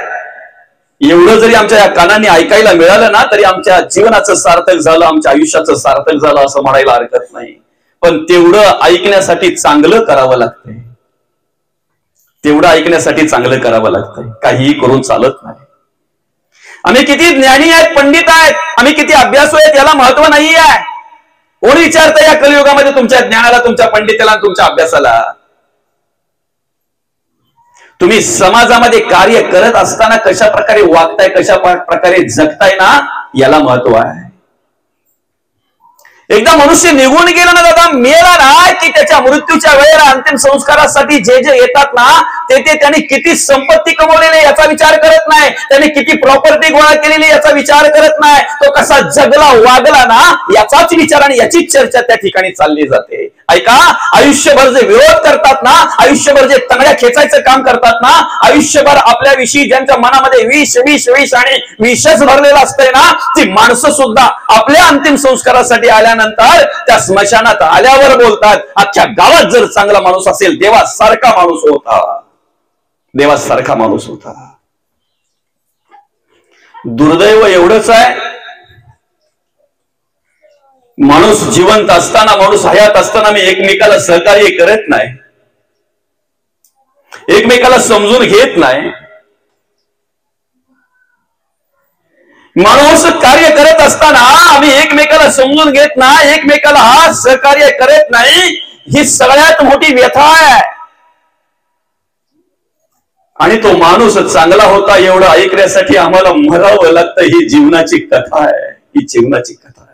एवढं जरी आमच्या या कानांनी ऐकायला मिळालं ना, तरी आमच्या जीवनाचं सार्थक झालं, आमच्या आयुष्याचं सार्थक झालं असं म्हणायला हरकत नाही. पण तेवढं ऐकण्यासाठी चांगलं करावं लागतंय, तेवढं ऐकण्यासाठी चांगलं करावं लागतंय, काहीही करून चालत नाही. आम्ही किती ज्ञानी आहेत, पंडित आहेत, आम्ही किती अभ्यासू आहेत, याला महत्व नाही आहे. कोण विचारतं या कलियुगामध्ये तुमच्या ज्ञानाला, तुमच्या पंडिताला, तुमच्या अभ्यासाला? तुम्ही समाजामध्ये कार्य करत असताना कशा प्रकारे वागताय, कशा प्रकारे जगताय ना, याला महत्व आहे. एकदा मनुष्य निघून गेला ना दादा, मेला ना, की त्याच्या मृत्यूच्या वेळेला अंतिम संस्कारासाठी जे जे येतात ना, ते त्याने किती संपत्ती कमवलेली याचा विचार करत नाही, त्याने किती प्रॉपर्टी गोळा केलेली याचा विचार करत नाही, तो कसा जगला वागला ना याचाच विचार आणि याचीच चर्चा त्या ठिकाणी चालली जाते. ऐका, आयुष्यभर जे विरोध करतात ना, आयुष्यभर जे तंगड्या खेचायचं काम करतात ना, आयुष्यभर आपल्याविषयी ज्यांच्या मनामध्ये विष विष विष आणि विषच भरलेला असतंय ना, ती माणसं सुद्धा आपल्या अंतिम संस्कारासाठी आल्यानंतर त्या स्मशानात आल्यावर बोलतात, अख्ख्या गावात जर चांगला माणूस असेल, देवासारखा माणूस होता, देवासारखा माणूस होता. दुर्दैव एवढंच आहे, माणूस जिवंत असताना, माणूस हयात असताना मी एकमेकाला सहकार्य करत नाही, एकमेकाला समजून घेत नाही. माणूस कार्य करत असताना आम्ही एकमेकाला समजून घेत नाही, एकमेकाला सहकार्य करत नाही, ही सगळ्यात मोठी व्यथा आहे. आणि तो माणूस चांगला होता एवढं ऐकण्यासाठी आम्हाला मरावं लागतं. ही जीवनाची कथा आहे, ही जीवनाची कथा आहे.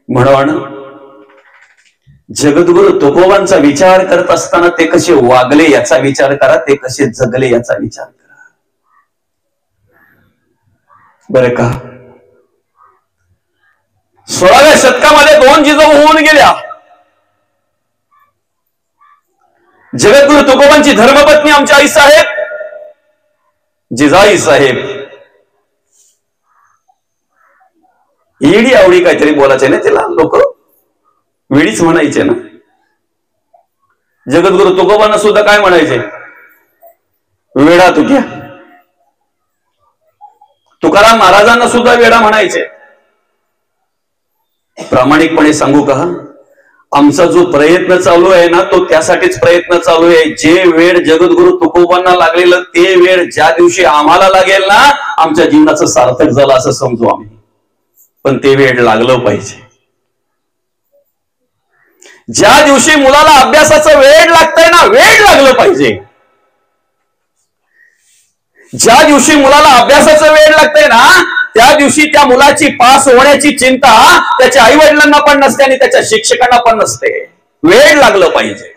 म्हणून जगद्गुरु तुकोबांचा विचार करत असताना ते कसे वागले याचा विचार करा, ते कसे जगले याचा विचार करा. बरं का, 16व्या शतकामध्ये 2 जिजाऊ होऊन गेल्या. जगद्गुरु तुकोबांची धर्मपत्नी आमची आई साहेब, जिजाई साहेब. येडी आवडी काहीतरी बोलायचे ना तिला, लोक वेळीच म्हणायचे ना. जगद्गुरु तुकोबांना सुद्धा काय म्हणायचे? वेडा तुक्या. तुकाराम महाराजांना सुद्धा वेडा म्हणायचे. प्रामाणिकपणे सांगू का, आमचा जो प्रयत्न चालू आहे ना, तो त्यासाठीच प्रयत्न चालू आहे. जे वेळ जगद्गुरु तुकोबांना लागलेलं, ते वेळ ज्या दिवशी आम्हाला लागेल ना, आमच्या जीवनाचं सार्थक झालं असं समजू आम्ही. पण ते वेळ लागलं पाहिजे. ज्या दिवशी मुलाला अभ्यासाचं वेळ लागतंय ना, वेळ लागलं पाहिजे. ज्या दिवशी मुलाला अभ्यासाचं वेळ लागतंय ना, त्या दिवशी त्या मुलाची पास होण्याची चिंता त्याच्या आई वडिलांना पण नसते आणि त्याच्या शिक्षकांना पण नसते. वेळ लागलं पाहिजे.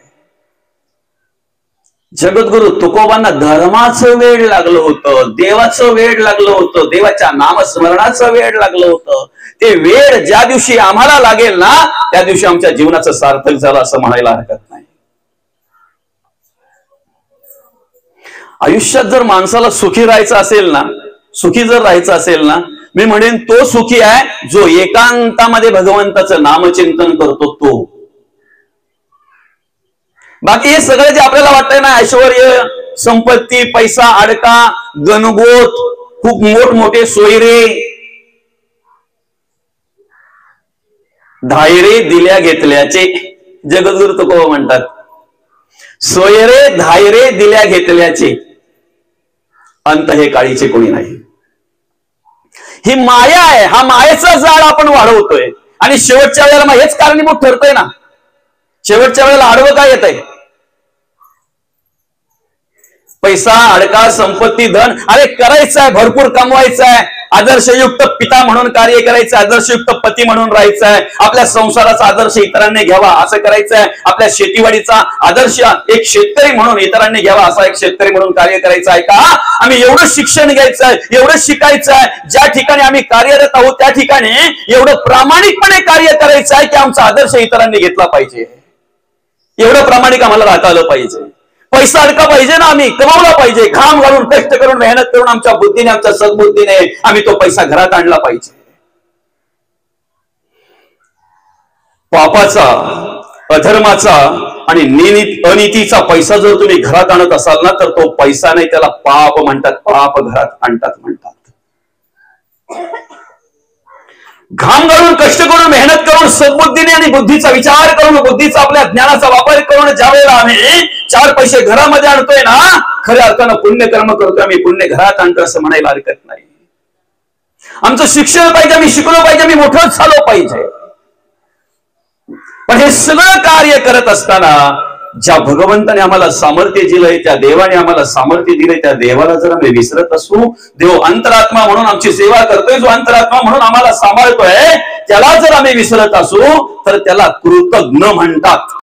जगद्गुरु तुकोबांना धर्माचं वेळ लागलं होतं, देवाचं वेळ लागलं होतं, देवाच्या नामस्मरणाचं वेळ लागलं होतं. ते वेळ ज्या दिवशी आम्हाला लागेल ना, त्या दिवशी आमच्या जीवनाचं सार्थक झालं असं म्हणायला हरकत नाही. आयुष्यात जर माणसाला सुखी राहायचं असेल ना, सुखी जर राहायचं असेल ना, मी म्हणेन तो सुखी आहे जो एकांतामध्ये भगवंताचं नामचिंतन करतो तो. बाकी हे सगळं जे आपल्याला वाटतंय ना, ऐश्वर्य, संपत्ती, पैसा, अडका, गणगोत, खूप मोठमोठे सोयरे, धायरे दिल्या घेतल्याचे जगद्गुरु तुकोबा म्हणतात. सोयरे धायरे दिल्या घेतल्याचे अंत हे काळीचे कोणी नाही. ही माया आहे, हा मायेचा जाळ आपण वाढवतोय. आणि शेवटच्या वेळेला मग हेच कारणीभूत ठरतंय ना. शेवटच्या वेळेला आडवं काय येतंय? पैसा, अडका, संपत्ती, धन. अरे करायचं आहे, भरपूर कमवायचं आहे, आदर्शयुक्त पिता म्हणून कार्य करायचं, आदर्शयुक्त पती म्हणून राहायचं आहे, आपल्या संसाराचा आदर्श इतरांनी घ्यावा असं करायचं आहे, आपल्या शेतीवाडीचा आदर्श एक शेतकरी म्हणून इतरांनी घ्यावा असा एक शेतकरी म्हणून कार्य करायचं आहे का? आम्ही एवढं शिक्षण घ्यायचं आहे, एवढं शिकायचं आहे, ज्या ठिकाणी आम्ही कार्यरत आहोत त्या ठिकाणी एवढं प्रामाणिकपणे कार्य करायचं आहे की आमचा आदर्श इतरांनी घेतला पाहिजे. एवढं प्रामाणिक आम्हाला राहता आलं पाहिजे. पैसा अडका पाहिजे ना, आम्ही कमावला पाहिजे, घाम घालून, कष्ट करून, मेहनत करून, आमच्या बुद्धीने, आमच्या सद्बुद्धीने आम्ही तो पैसा घरात आणला पाहिजे. पापाचा, अधर्माचा आणि अनितीचा पैसा जर तुम्ही घरात आणत असाल ना, तर तो पैसा नाही, त्याला पाप म्हणतात. पाप घरात आणतात म्हणतात. घाम घालून, कष्ट करून, मेहनत करून, सद्बुद्धीने आणि बुद्धीचा विचार करून, बुद्धीचा, आपल्या ज्ञानाचा वापर करून ज्या वेळेला आम्ही 4 पैसे घरामध्ये आणतोय ना, खऱ्या अर्थानं पुण्यकर्म करतोय, आम्ही पुण्य घरात आणतो असं म्हणायला हरकत नाही. आमचं शिक्षण पाहिजे, आम्ही शिकलो पाहिजे, आम्ही मोठं झालो पाहिजे. पण हे सगळं कार्य करत असताना ज्या भगवंताने आम्हाला सामर्थ्य दिलंय, त्या देवाने आम्हाला सामर्थ्य दिलंय, त्या देवाला जर आम्ही विसरत असू, देव अंतरात्मा म्हणून आमची सेवा करतोय, जो अंतरात्मा म्हणून आम्हाला सांभाळतोय, त्याला जर आम्ही विसरत असू तर त्याला कृतज्ञ म्हणतात.